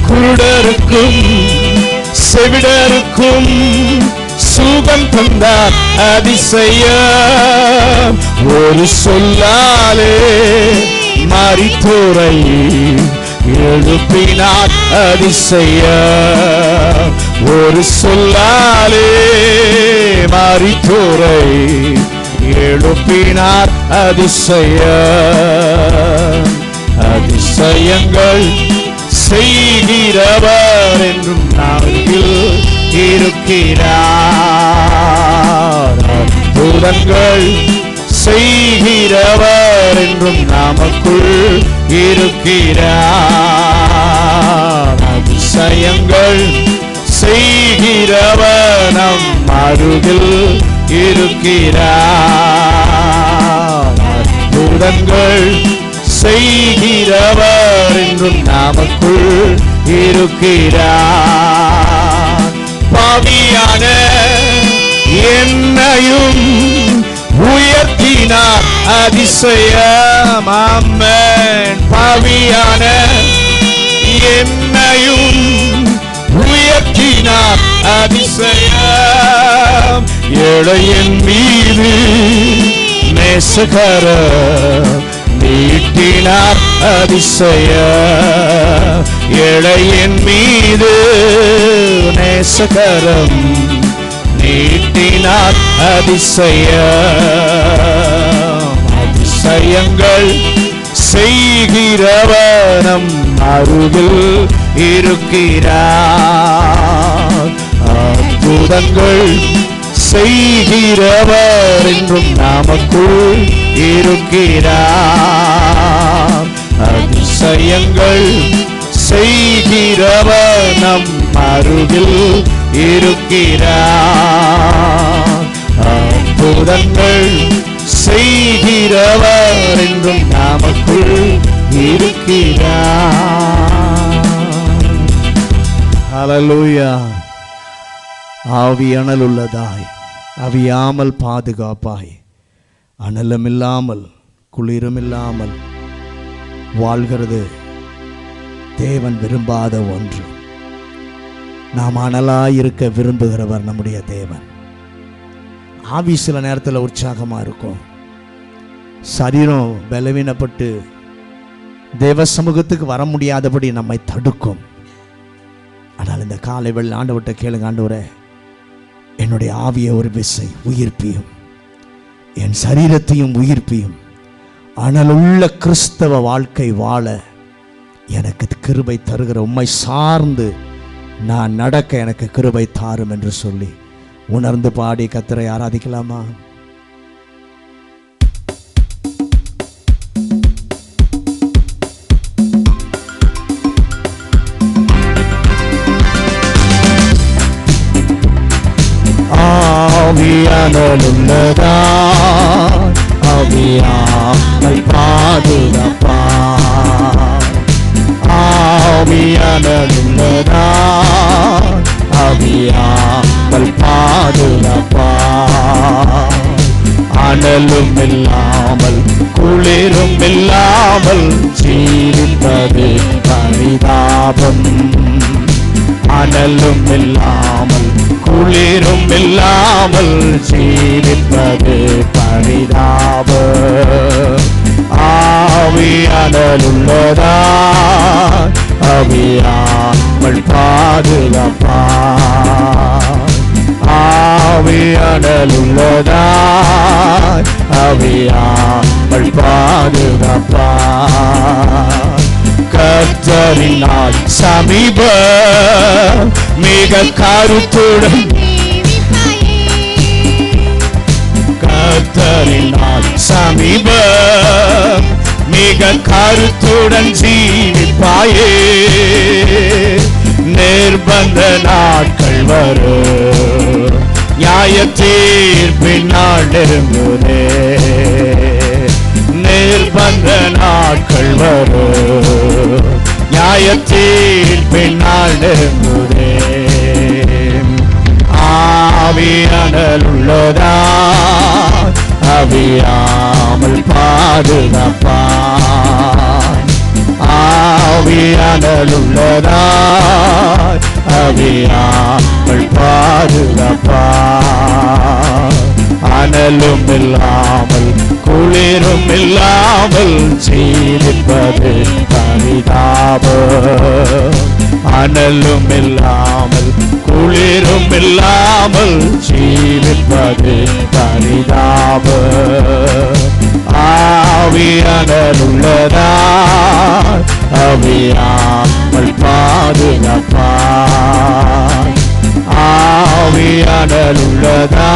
[SPEAKER 2] குருடருக்கும் செவிடருக்கும் சுகம் தந்தார் அதிசயம். ஒரு சொல்லாலே மரித்தோரை எழுப்பினார் அதிசயம். ஒரு சொல்லாலே மரித்தோரை எழுப்பினார் அதிசயம். அதிசயங்கள் செய்கிறவர் என்றும் நாளில் இருக்கிறார். அற்புதங்கள் செய்கிறவர் என்றும் நமக்குள் இருக்கிறார். அதிசயங்கள் செய்கிறவர் நம் அருகில் இருக்கிறார். அற்புதங்கள் செய்கிறவர் என்றும் நமக்குள் இருக்கிறார். பாவியான என்னையும் உயர்த்தினார் அதிசயம். ஆமென். பாவியான என்னையும் உயர்த்தினார் அதிசயம். ஏழையின் மீது நேசகர நீட்டினார் அதிசயம். ஏழையின் மீது நேசகரம் நீட்டினார் அதிசயம். அதிசயங்கள் செய்கிறவர் நம் அருகில் இருக்கிறார். அற்புதங்கள் செய்கிறவர் என்றும் நமக்குள் இருக்கிறார். அதிசயங்கள் செய்கிறவர் நம் அருகில் இருக்கிறார். அற்புதங்கள் செய்கிறவர் என்றும் நமக்குள் இருக்கிறார்.
[SPEAKER 1] ஹல்லேலூயா. ஆவி அனல் உள்ளதாய் அவியாமல் பாதுகாப்பாய், அனலமில்லாமல் குளிருமில்லாமல் வாழ்கிறது தேவன் விரும்பாத ஒன்று. நாம் அனலாயிருக்க விரும்புகிறவர் நம்முடைய தேவன். ஆவி சில நேரத்தில் உற்சாகமாக இருக்கும், சரீரம் பலவீனப்பட்டு தேவ சமூகத்துக்கு வர முடியாதபடி நம்மை தடுக்கும். ஆனால் இந்த காலை வேளை ஆண்டவர்கிட்ட கேளுங்க, ஆண்டவரே என்னுடைய ஆவியை ஒரு விசை உயிர்ப்பியும், என் சரீரத்தையும் உயிர்ப்பியும், அனலுள்ள கிறிஸ்தவ வாழ்க்கை வாழ எனக்கு கிருபை தருகிற உம்மை சார்ந்து நான் நடக்க எனக்கு கிருபை தாரும் என்று சொல்லி உணர்ந்து பாடி கர்த்தரை ஆராதிக்கலாமா?
[SPEAKER 2] ஆவியானலுள்ளதா ஆவியாமல் பாதுகாப்பா, ஆவியானலுள்ளதா ஆவியாமல் பாதுகாப்பா. அனலும் இல்லாமல் குளிரும் இல்லாமல் ஜீவிப்பது பரிதாபம். அனலும் இல்லாமல் குளிரும் இல்லாமல் ஜீவிப்பது பரிதாபம். ஆவியானலுள்ளதா ஆவியாமல் பாதுகாப்பா, ஆவியானலுள்ளதா ஆவியாமல் பாதுகாப்பா. கர்த்தரினால் சமீப மிக கருத்துடன், கர்த்தரினால் சமீப மிக கருத்துடன் ஜீவிப்பாயே. நிர்பந்த நாட்கள் வரும், நியாய தீர்ப்பின் நாள் நெருங்குதே. நிர்பந்த நாட்கள் வரும், நியாய தீர்ப்பின் நாள் நெருங்குதே. ஆவியானலுள்ளதா ஆவியாமல் பாதுகாப்பா, ஆவியானலுள்ளதா ஆவியாமல் பாதுகாப்பா. அனலும் இல்லாமல் குளிரும் இல்லாமல் ஜீவிப்பது பரிதாபம். அனலும் இல்லாமல் குளிரும் இல்லாமல் ஜீவிப்பது பரிதாபம். ஆவியானலுள்ளதா ஆவியாமல் பாதுகாப்பா, ஆவியானலுள்ளதா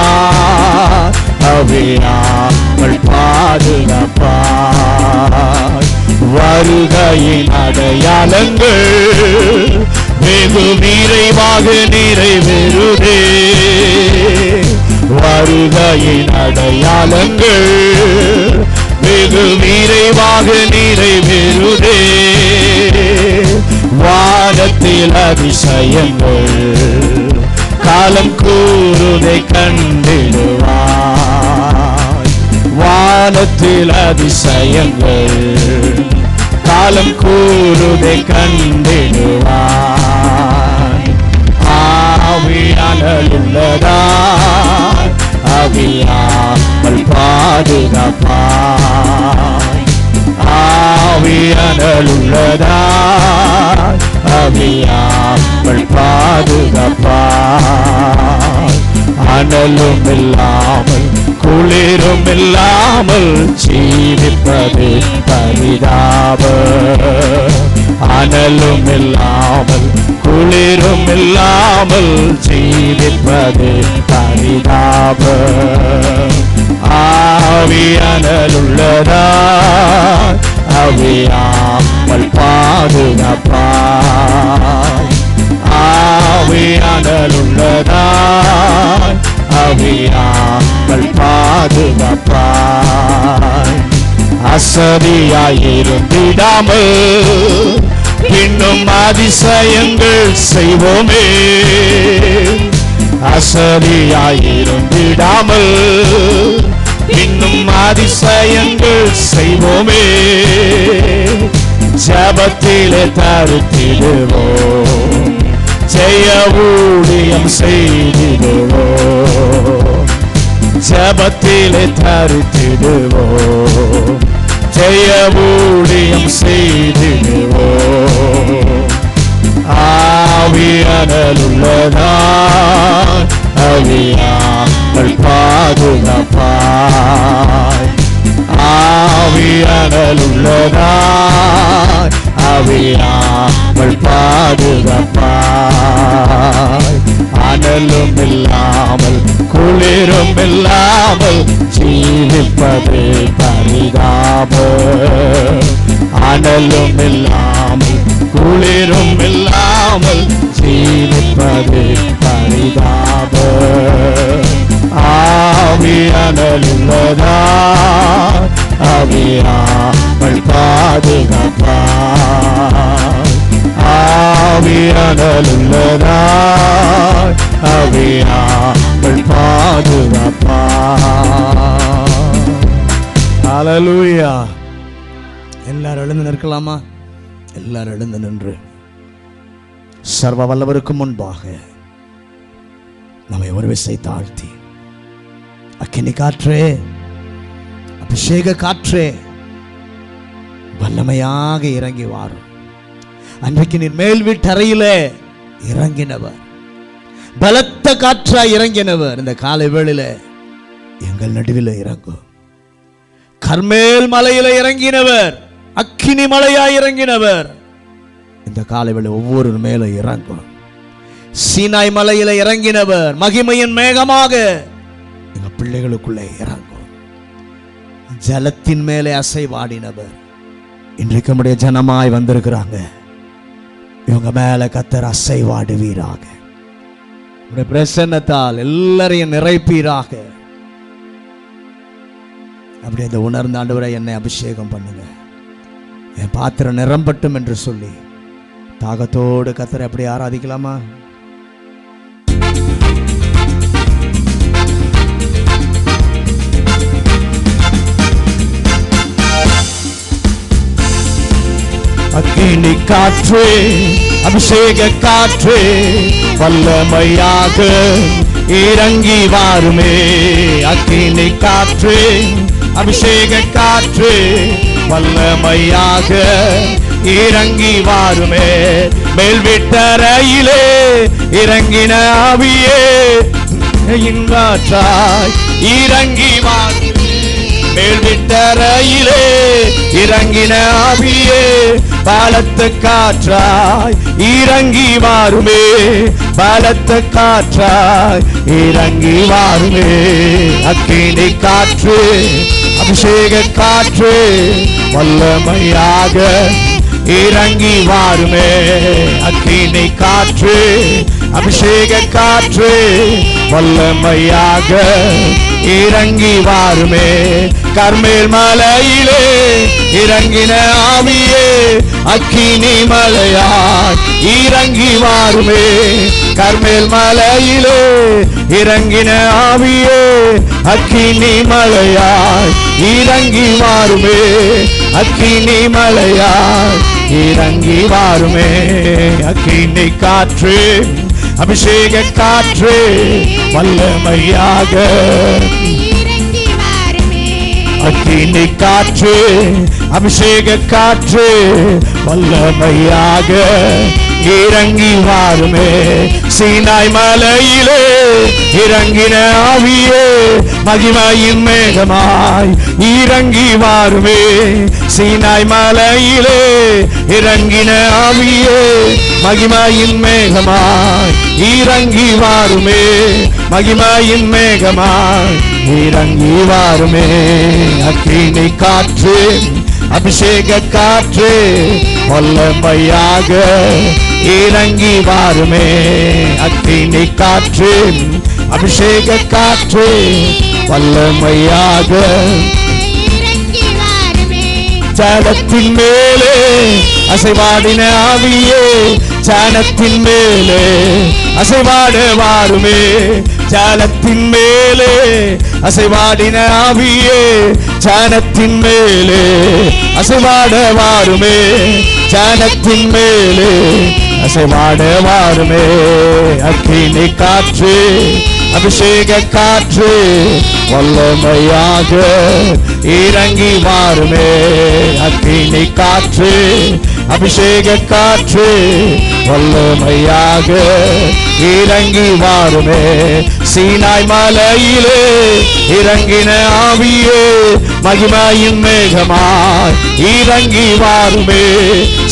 [SPEAKER 2] ஆவியாமல் பாதுகாப்பா. வருகையின் அடையாளங்கள் வெகு விரைவாக நிறைவேறுதே. வருகையின் அடையாளங்கள் வெகு விரைவாக நிறைவேறுதே. வானத்தில் அதிசயங்கள் காலம் கூறுதை கண்டிடுவாய். வானத்தில் அதிசயங்கள் காலம் கூறுதை கண்டிடுவாய். ஆவியானலுள்ளதா ஆவியாமல் பாதுகாப்பாய், ஆவியானலுள்ளதா ஆவியாமல் பாதுகாப்பாய். அனலும் இல்லாமல் குளிரும் இல்லாமல் ஜீவிப்பது பரிதாபம். அனலும் இல்லாமல் குளிரும் இல்லாமல் ஜீவிப்பது பரிதாபம். ஆவியானலுள்ளதா ஆவியாமல் பாதுகாப்பா, ஆவியானல் உள்ளதாய் ஆவியானல் பாதுகாப்பாய் அசதியாயிருந்திடாமல் இன்னும் அதிசயங்கள் செய்வோமே அசதியாயிருந்திடாமல் இன்னும் அதிசயங்கள் செய்வோமே ஜபத்திலே தருத்திடுவோம் ஜெய ஊழியம் செய்திடுவோம் ஜபத்திலே தருத்திடுவோம் ஜெய ஊழியம் செய்திடுவோம் ஆவியானல் உள்ளதாய் ஆவியானல் பாதுகாப்பாய் ஆவியானல் உள்ளதாய் ஆவியானல் பாதுகாப்பாய் அனலும் இல்லாமல் குளிரும் இல்லாமல் ஜீவிப்பது பரிதாபம் அனலும் இல்லாமல் குளிரும் இல்லாமல் ஜீவிப்பது பரிதாபம் ஆவியானல் உள்ளதாய் ஆவியானல் பாதுகாப்பாய் ஆவியானல் உள்ளதாய் ஆவியானல் பாதுகாப்பாய்.
[SPEAKER 1] ஹல்லேலூயா. எல்லாரும் எழுந்து நிற்கலாமா? எல்லாரும் எழுந்து நின்று சர்வ வல்லவருக்கு முன்பாக நம்மை ஒரு விசை தாழ்த்தி, அக்கினி காற்றே, அபிஷேக காற்றே, வல்லமையாக இறங்கி வாரும். அன்றைக்கு நீர் மேல் வீட்டறையிலே இறங்கினவர், பலத்த காற்றாய் இறங்கினவர். இந்த காலை வேளையில எங்கள் நடுவில் இறங்கும். கர்மேல் மலையில இறங்கினவர், அக்கினி மலையாய் இறங்கினவர். இந்த காலை வேளை ஒவ்வொரு மேல இறங்கும். சீனாய் மலையில இறங்கினவர் மகிமையின் மேகமாக எங்க பிள்ளைகளுக்குள்ளே இறங்கும். ஜலத்தின் மேலே அசைவாடினவர் இன்றைக்கு நம்முடைய ஜனமாய் வந்திருக்கிறாங்க. இவங்க மேல கர்த்தர் அசைவாடுவீராக. உடைய பிரசன்னத்தால் எல்லாரையும் நிறைப்பீராக. அப்படி அந்த உணர்ந்த ஆண்டவரை என்னை அபிஷேகம் பண்ணுங்க, என் பாத்திரம் நிரம்பட்டும் என்று சொல்லி தாகத்தோடு கர்த்தரை அப்படி ஆராதிக்கலாமா?
[SPEAKER 2] அக்கினி காற்றே, அபிஷேக காற்றே, வல்லமையாக இறங்கி வாருமே. அக்கினி காற்றே, அபிஷேக காற்றே, வல்லமையாக இறங்கி வாருமே. மேல் வீட்டறையிலே இறங்கின ஆவியே காற்றாய் இறங்கி வாருமே. மேல் வீட்டறையிலே இறங்கின ஆவியே பலத்த காற்றாய் இறங்கி வாருமே. பலத்த காற்றாய் இறங்கி வாருமே. அக்கினி காற்று, அபிஷேக காற்று, வல்லமையாக இறங்கி வாருமே. அக்கினி காற்று, அபிஷேக காற்று, வல்லமையாக இறங்கி வாருமே. கர்மேல் மலையிலே இறங்கின ஆவியே அக்கினி மலையாய் இறங்கி வாருமே. கர்மேல் மலையிலே இறங்கின ஆவியே அக்கினி மலையாய் இறங்கி வாருமே. அக்கினி மலையாய் இறங்கி வாருமே. அக்கினி காற்று, அபிஷேக காற்று, வல்லமையாக அக்கினி காற்று, அபிஷேக காற்று, வல்லமையாக இறங்கி வாருமே. சீனாய் மலையிலே இறங்கின ஆவியே மகிமையின் மேகமாய் இறங்கி வாருமே. சீனாய் மலையிலே இறங்கின ஆவியே மகிமையின் மேகமாய் இறங்கி வாருமே. மகிமையின் மேகமாய் இறங்கி வாருமே. அக்கினி காற்று, அபிஷேக காற்று, வல்லமையாக இறங்கி வாருமே. அக்கினி காற்று அபிஷேக காற்று வல்லமையாக ஜலத்தின் மேலே அசைவாடின ஆவியே, ஜலத்தின் மேலே அசைவாட வாருமே. ஜலத்தின் மேலே அசைவாடின ஆவியே, ஜலத்தின் மேலே அசைவாட வாருமே. ஜலத்தின் மேலே அசைவாட வாருமே. அக்கினி காற்று அபிஷேக காற்று வல்லமையாக இறங்கி வாருமே. அக்கினி காற்று அபிஷேக காற்று வல்லமையாக இறங்கி வாருமே. சீனாய் மலையிலே இறங்கின ஆவியே, மகிமையின் மேகமாய் இறங்கி வாருமே.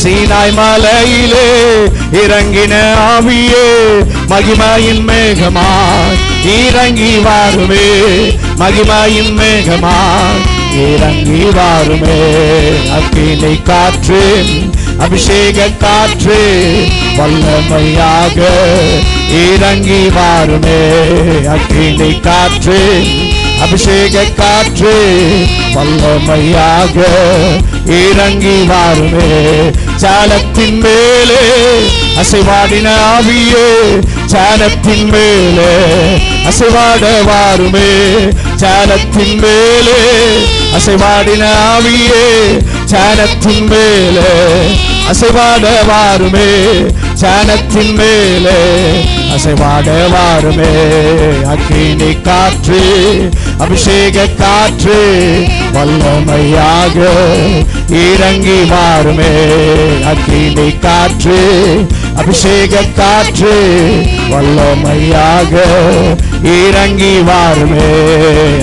[SPEAKER 2] சீனாய் மலையிலே இறங்கின ஆவியே, மகிமையின் மேகமாய் இறங்கி வாருமே. மகிமையின் மேகமாய் இறங்கி வாருமே. அக்கினி காற்று அபிஷேக காற்று வல்லமையாக இறங்கி வாருமே. அக்கினி காற்று அபிஷேக காற்று வல்லமையாக இறங்கி வாருமே. ஜலத்தின் மேலே அசைவாடின ஆவியே, ஜலத்தின் மேலே அசைவாட வாருமே. ஜலத்தின் மேலே அசைவாடின ஆவியே, ஜலத்தின் மேலே அசைவாட வாருமே. ஜலத்தின் மேலே அசைவாட வாருமே. அக்கினி காற்று அபிஷேக காற்று வல்லமையாக இறங்கி வாருமே. அக்கினி காற்று அபிஷேக காற்று வல்லமையாக இறங்கி வாருமே.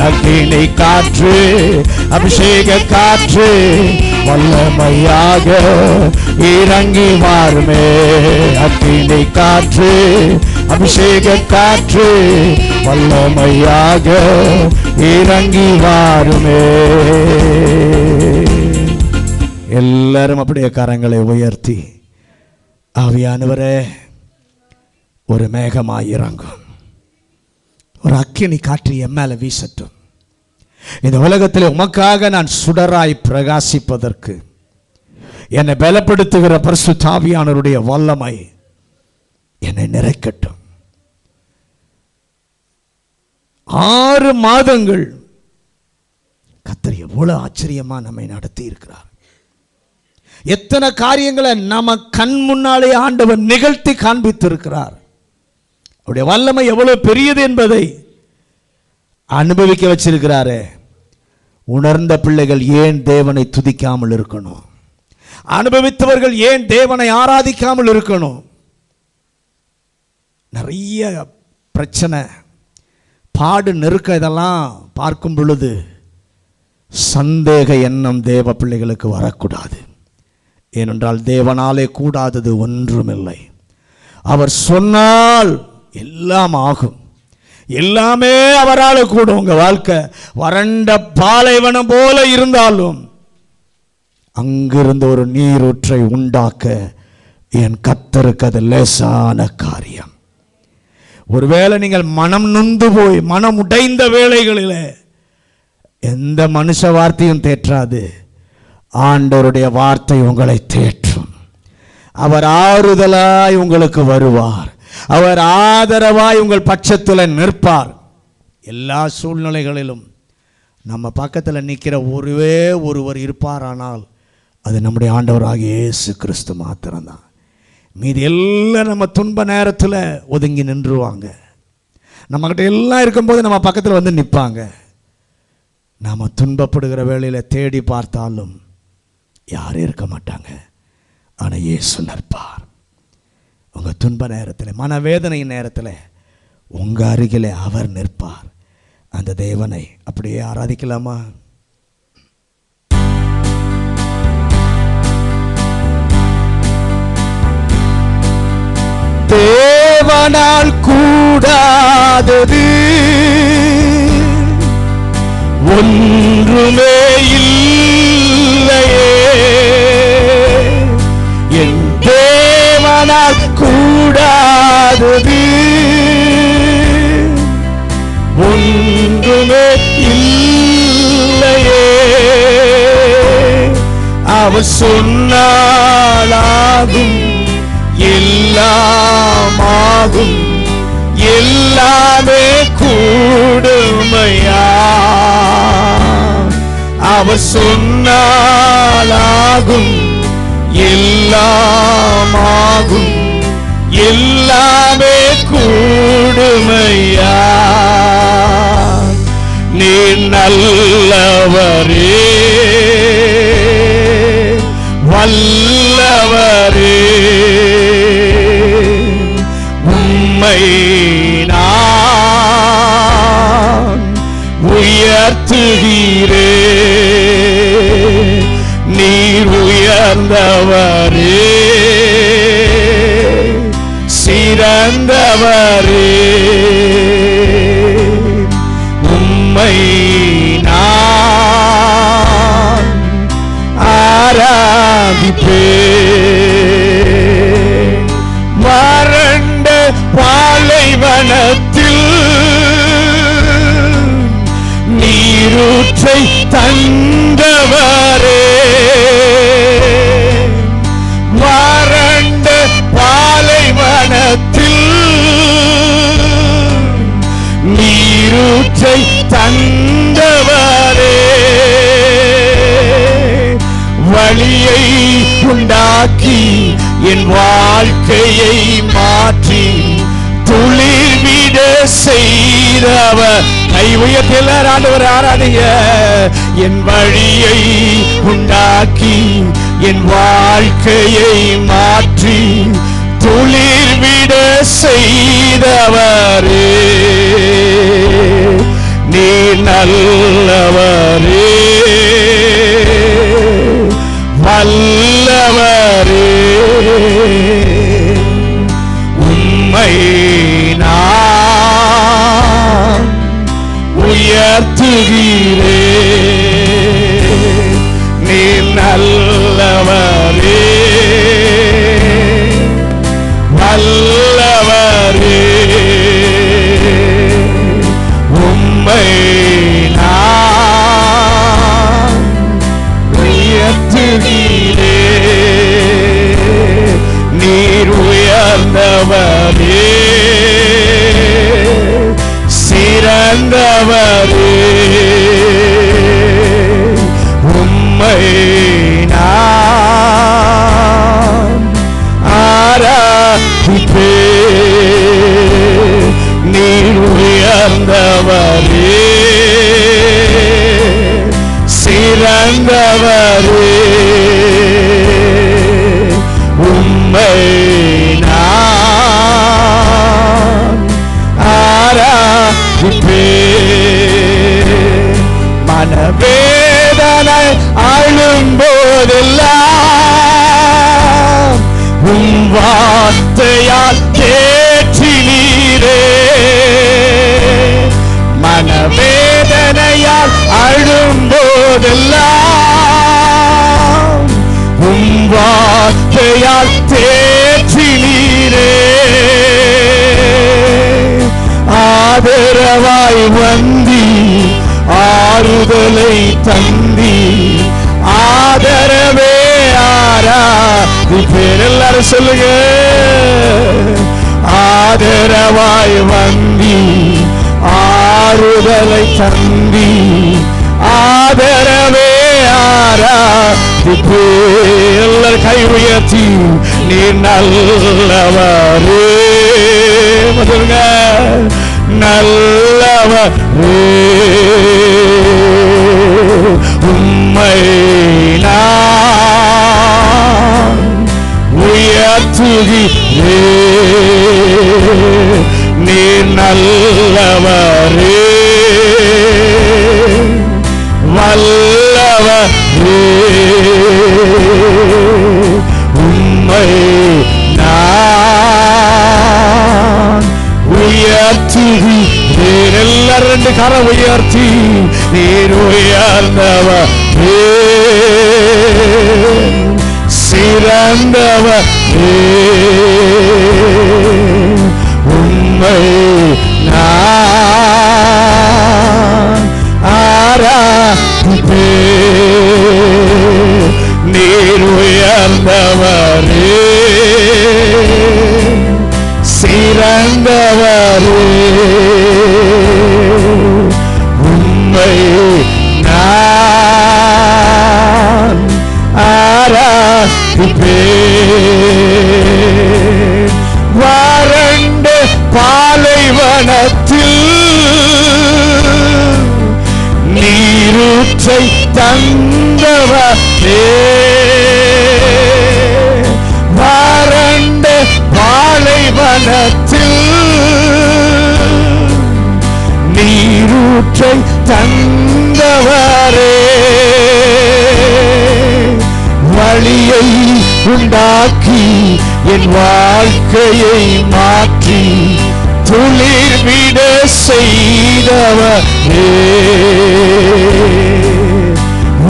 [SPEAKER 2] அக்கினி காற்று அபிஷேக காற்று வல்லமையாக இறங்கி வாருமே. அக்கினி காற்று அபிஷேக காற்று வல்லமையாக இறங்கி வாருமே. எல்லாரும் அப்படியே கரங்களை உயர்த்தி, ஆவியானவரே ஒரு மேகமாய் இறங்கும், ஒரு அக்கினி காற்று என் மேல வீசட்டும். இந்த உலகத்தில் உமக்காக நான் சுடராய் பிரகாசிப்பதற்கு என்னை பலப்படுத்துகிற பரிசுத்த ஆவியானவருடைய வல்லமை என்னை நிறைக்கட்டும். 6 மாதங்கள் கர்த்தர் எவ்வளவு ஆச்சரியமா நம்மை நடத்தி இருக்கிறார். எத்தனை காரியங்களை நம்ம கண் முன்னாலே ஆண்டவர் நிகழ்த்தி காண்பித்திருக்கிறார். அவருடைய வல்லமை எவ்வளவு பெரியது என்பதை அனுபவிக்க வச்சிருக்கிறாரே. உணர்ந்த பிள்ளைகள் ஏன் தேவனை துதிக்காமல் இருக்கணும்? அனுபவித்தவர்கள் ஏன் தேவனை ஆராதிக்காமல் இருக்கணும்? நிறைய பிரச்சனை, பாடு, நெருக்க இதெல்லாம் பார்க்கும் பொழுது சந்தேக எண்ணம் தேவ பிள்ளைகளுக்கு வரக்கூடாது. ஏனென்றால் தேவனாலே கூடாதது ஒன்றுமில்லை. அவர் சொன்னால் எல்லாம் ஆகும். எல்லாமே அவரால் கூடும். உங்க வாழ்க்கை வறண்ட பாலைவனம் போல இருந்தாலும் அங்கிருந்து ஒரு நீரூற்றை உண்டாக்க என் கர்த்தருக்கு அது லேசான காரியம். ஒருவேளை நீங்கள் மனம் நொந்து போய் மனம் உடைந்த வேளைகளில் எந்த மனுஷ வார்த்தையும் தேற்றாது. ஆண்டவருடைய வார்த்தை உங்களை தேற்றும். அவர் ஆறுதலாய் உங்களுக்கு வருவார். அவர் ஆதரவாய் உங்கள் பட்சத்தில் நிற்பார். எல்லா சூழ்நிலைகளிலும் நம்ம பக்கத்தில் நிற்கிற ஒருவர் இருப்பாரானால் அது நம்முடைய ஆண்டவராகிய இயேசு கிறிஸ்து மாத்திரம்தான். மீதி எல்லாம் நம்ம துன்ப நேரத்தில் ஒதுங்கி நின்றுவாங்க. நம்மகிட்ட எல்லாம் இருக்கும்போது நம்ம பக்கத்தில் வந்து நிற்பாங்க. நாம் துன்பப்படுகிற வேளையில் தேடி பார்த்தாலும் யாரும் இருக்க மாட்டாங்க. ஆனால் இயேசு நிற்பார். உங்கள் துன்ப நேரத்தில், மனவேதனை நேரத்தில் உங்கள் அருகிலே அவர் நிற்பார். அந்த தேவனை அப்படியே ஆராதிக்கலாமா? தேவனால் கூடாதது ஒன்றுமே இல்லையே. என் தேவனால் தேவனால் கூடாதது ஒன்றுமே இல்லையே. அவர் சொன்னாலாகும், எல்லாமாகும், எல்லாமே கூடுமையா. அவர் சொன்னாலாகும், எல்லாமாகும், எல்லாமே கூடுமையா. நீ நல்லவரே, வல்லவரே, உம்மை நான் உயர்த்துகிறேன். நீர் உயர்ந்தவரே, சிறந்தவரே, உம்மை நான் ஆராதிப்பேன். வறண்ட பாலைவனத்தில் நீரூற்றை தந்தவரே, வறண்ட பாலைவனத்தில் நீரூற்றை தந்தவரே, வழியை உண்டாக்கி என் வாழ்க்கையை மாற்றி துளிர்விட செய்தவர். கை உயர்த்தில ஆண்டவர் ஆராதிங்க. என் வழியை உண்டாக்கி என் வாழ்க்கையை மாற்றி துளிர்விட செய்தவரே, நீ நல்லவரே, வல்லவரே, உம்மை நான் உயர்த்துகிறேன். நீ நல்லவரே, வல்லவரே, உம்மை நான் உயர்த்துகிறேன். நீர் உயர்ந்தவரே, சிறந்தவரே, உம்மை நான் ஆராதிப்பேன். நீர் உயர்ந்தவரே, சிறந்தவரே, உம்மை நான் ஆராதிப்பேன். மனவேதனை அழும்போதெல்லாம் உம் வார்த்தையால் தேற்றினீரே. மனவேதனையால் அழும்போதெல்லாம் உம் வார்த்தையால் தேற்றினீரே. ஆதரவாய் வந்தி ஆறுதலை தந்தி ஆதரவே ஆராதிப்பேன். எல்லாரும் சொல்லுங்க. ஆதரவாய் வந்தி ஆறுதலை தந்தி ஆதரவே ஆராதிப்பேன். எல்லாரும் கை உயர்த்தி நீ நல்லவரே, சொல்லுங்க, நல்லவரே, உம்மை நான் உயர்த்துகிறேன். நீ நல்லவரே, வல்லவரே, உம்மை நான் உயர்த்துகிறேன். எல்லாரும் ரெண்டு கரம் உயர்த்தி நீர் உயர்ந்தவரே, சிறந்தவரே, உம்மை நான் ஆராதிப்பேன். நீர் உயர்ந்தவரே, சிறந்தவரே, உம்மை நான் ஆராதிப்பேன். வறண்ட பாலைவனத்தில் நீரூற்றை தந்தவரே, வறண்ட பாலைவனத்தில் நீரூற்றை தந்தவரே, வழியை உண்டாக்கி என் வாழ்க்கையை மாற்றி துளிர்விட செய்தவரே,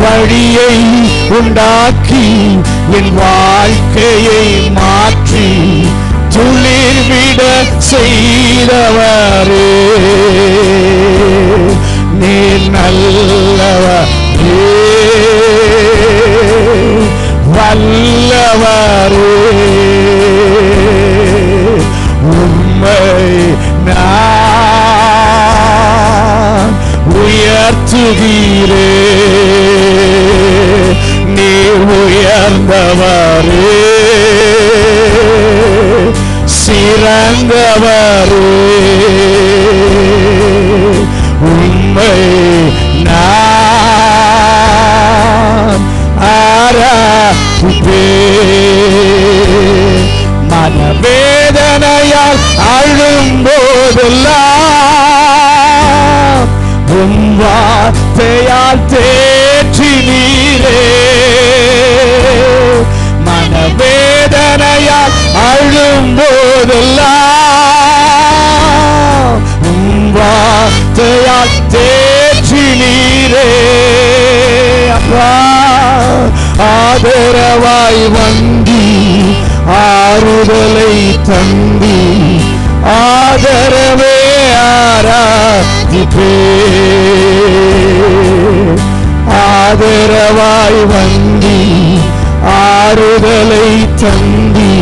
[SPEAKER 2] வழியை உண்டாக்கி என் வாழ்க்கையை மாற்றி துளிர்விட செய்தவரே, நீர் நல்லவரே, வல்லவரே, உம்மை நான் உயர்த்துகிறேன். நீர் உயர்ந்தவரே, சிறந்தவரே, உம்மை நான் ஆராதிப்பேன். மனவேதனையால் அழும்போதெல்லாம் உம் வார்த்தையால் தேற்றினீரே, மனவேதனையால் அழும்போதெல்லாம் உம் வார்த்தையால் தேற்றினீரே. அப்பா, ஆதரவாய் வந்தி ஆறுதலை தந்தி ஆதரவே ஆராதிப்பேன். ஆதரவாய் வந்தி ஆறுதலை தந்தி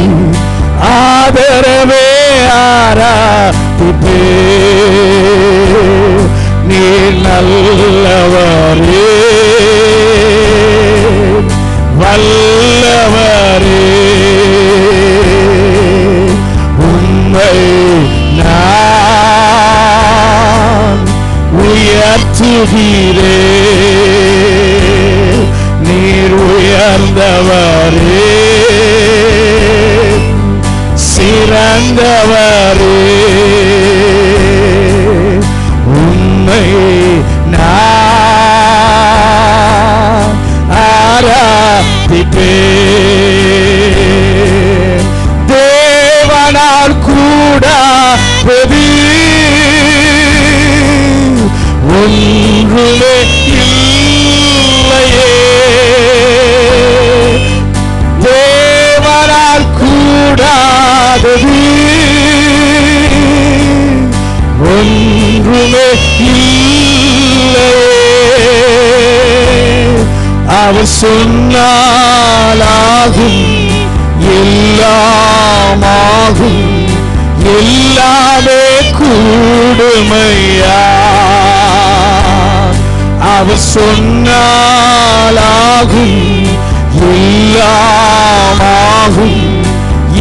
[SPEAKER 2] ஆதரவே ஆராதிப்பேன். நீர் நல்லவரே, வல்லவரே, உம்மை நான் உயர்த்துகிறேன். நீர் உயர்ந்தவரே, சிறந்தவரே, உம்மை நான் ஆராதிப்பேன். தேவனால் கூடாதது ஒன்றுமே இல்லையே, தேவனால் கூடாதது ஒன்றுமே இல்லையே. அவர் சொன்னாலாகும், எல்லாமாகும், எல்லாமே கூடுமையா. அவர் சொன்னாலாகும், எல்லாமாகும்,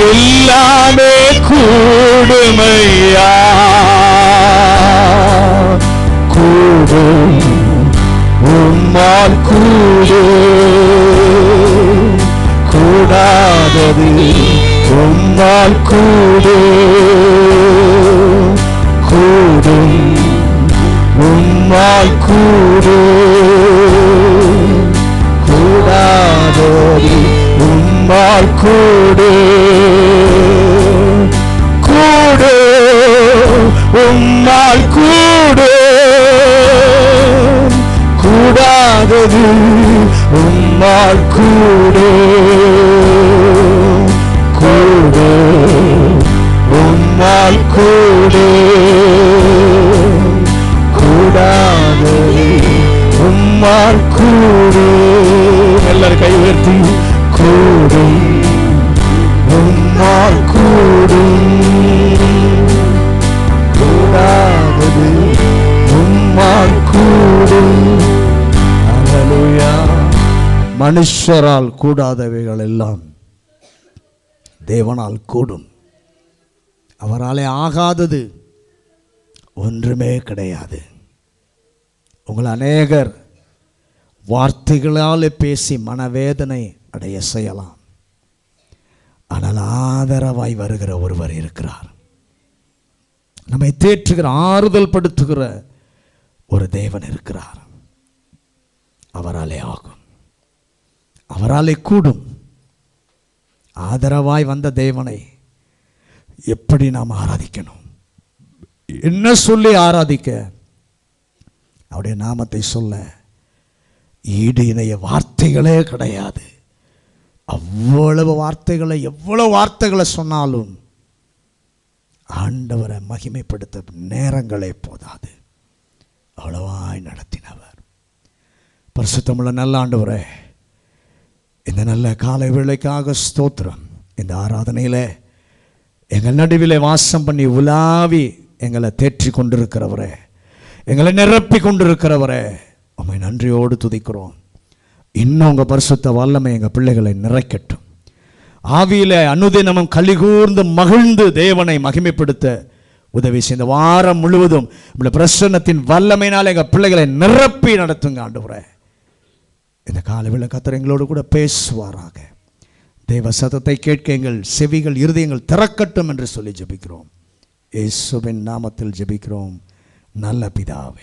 [SPEAKER 2] எல்லாமே கூடுமையா. கூடும், உம்மால் கூடும், கூடாதது உம்மால் கூடும், கூடும், உம்மால் கூடும், கூடாதது உம்மால் கூடும், கூடும், உம்மால் கூடும், கூடாதது உம்மால் கூடும், கூடும், உம்மால் கூடாதது உம்மால் கூடும். எல்லாரும் கை உயர்த்தி கூடும் உம்மால் கூடும் கூடாதது உம்மால் கூடும். ஹல்லேலூயா. மனுஷரால் கூடாதவைகள் எல்லாம் தேவனால் கூடும். அவராலே ஆகாதது ஒன்றுமே கிடையாது. உங்கள் அநேகர் வார்த்தைகளால் பேசி மனவேதனை அடைய செய்யலாம். ஆனால் ஆதரவாய் வருகிற ஒருவர் இருக்கிறார். நம்மை தேற்றுகிற ஆறுதல் படுத்துகிற ஒரு தேவன் இருக்கிறார். அவராலே ஆகும், அவராலே கூடும். ஆதரவாய் வந்த தேவனை எப்படி நாம் ஆராதிக்கணும்? என்ன சொல்லி ஆராதிக்க? அவருடைய நாமத்தை சொல்ல ஈடு இணைய வார்த்தைகளே கிடையாது. அவ்வளவு வார்த்தைகளை, எவ்வளவு வார்த்தைகளை சொன்னாலும் ஆண்டவரை மகிமைப்படுத்த நேரங்களே போதாது. அவ்வளவாய் நடத்தினவர். பரிசுத்தமுள்ள நல்ல ஆண்டவரே, இந்த நல்ல காலை வேளைக்காக ஸ்தோத்திரம். இந்த ஆராதனையில் எங்கள் நடுவிலே வாசம் பண்ணி உலாவி எங்களை தேற்றி கொண்டிருக்கிறவரே, எங்களை நிரப்பி கொண்டிருக்கிறவரே, உம்மை நன்றியோடு துதிக்கிறோம். இன்னும் உங்கள் பரிசுத்த வல்லமை எங்கள் பிள்ளைகளை நிறைக்கட்டும். ஆவியிலே அனுதினமும் கலிகூர்ந்து மகிழ்ந்து தேவனை மகிமைப்படுத்த உதவி செய்ய இந்த வாரம் முழுவதும் நம்முடைய பிரசன்னத்தின் வல்லமையினால் எங்கள் பிள்ளைகளை நிரப்பி நடத்துங்க ஆண்டவரே. இந்த காலையில் கர்த்தர் எங்களோடு கூட பேசுவாராக. தேவ சத்தத்தை கேட்க எங்கள் செவிகள் இருதயங்கள் திறக்கட்டும் என்று சொல்லி ஜெபிக்கிறோம். இயேசுவின் நாமத்தில் ஜெபிக்கிறோம் நல்ல பிதாவே.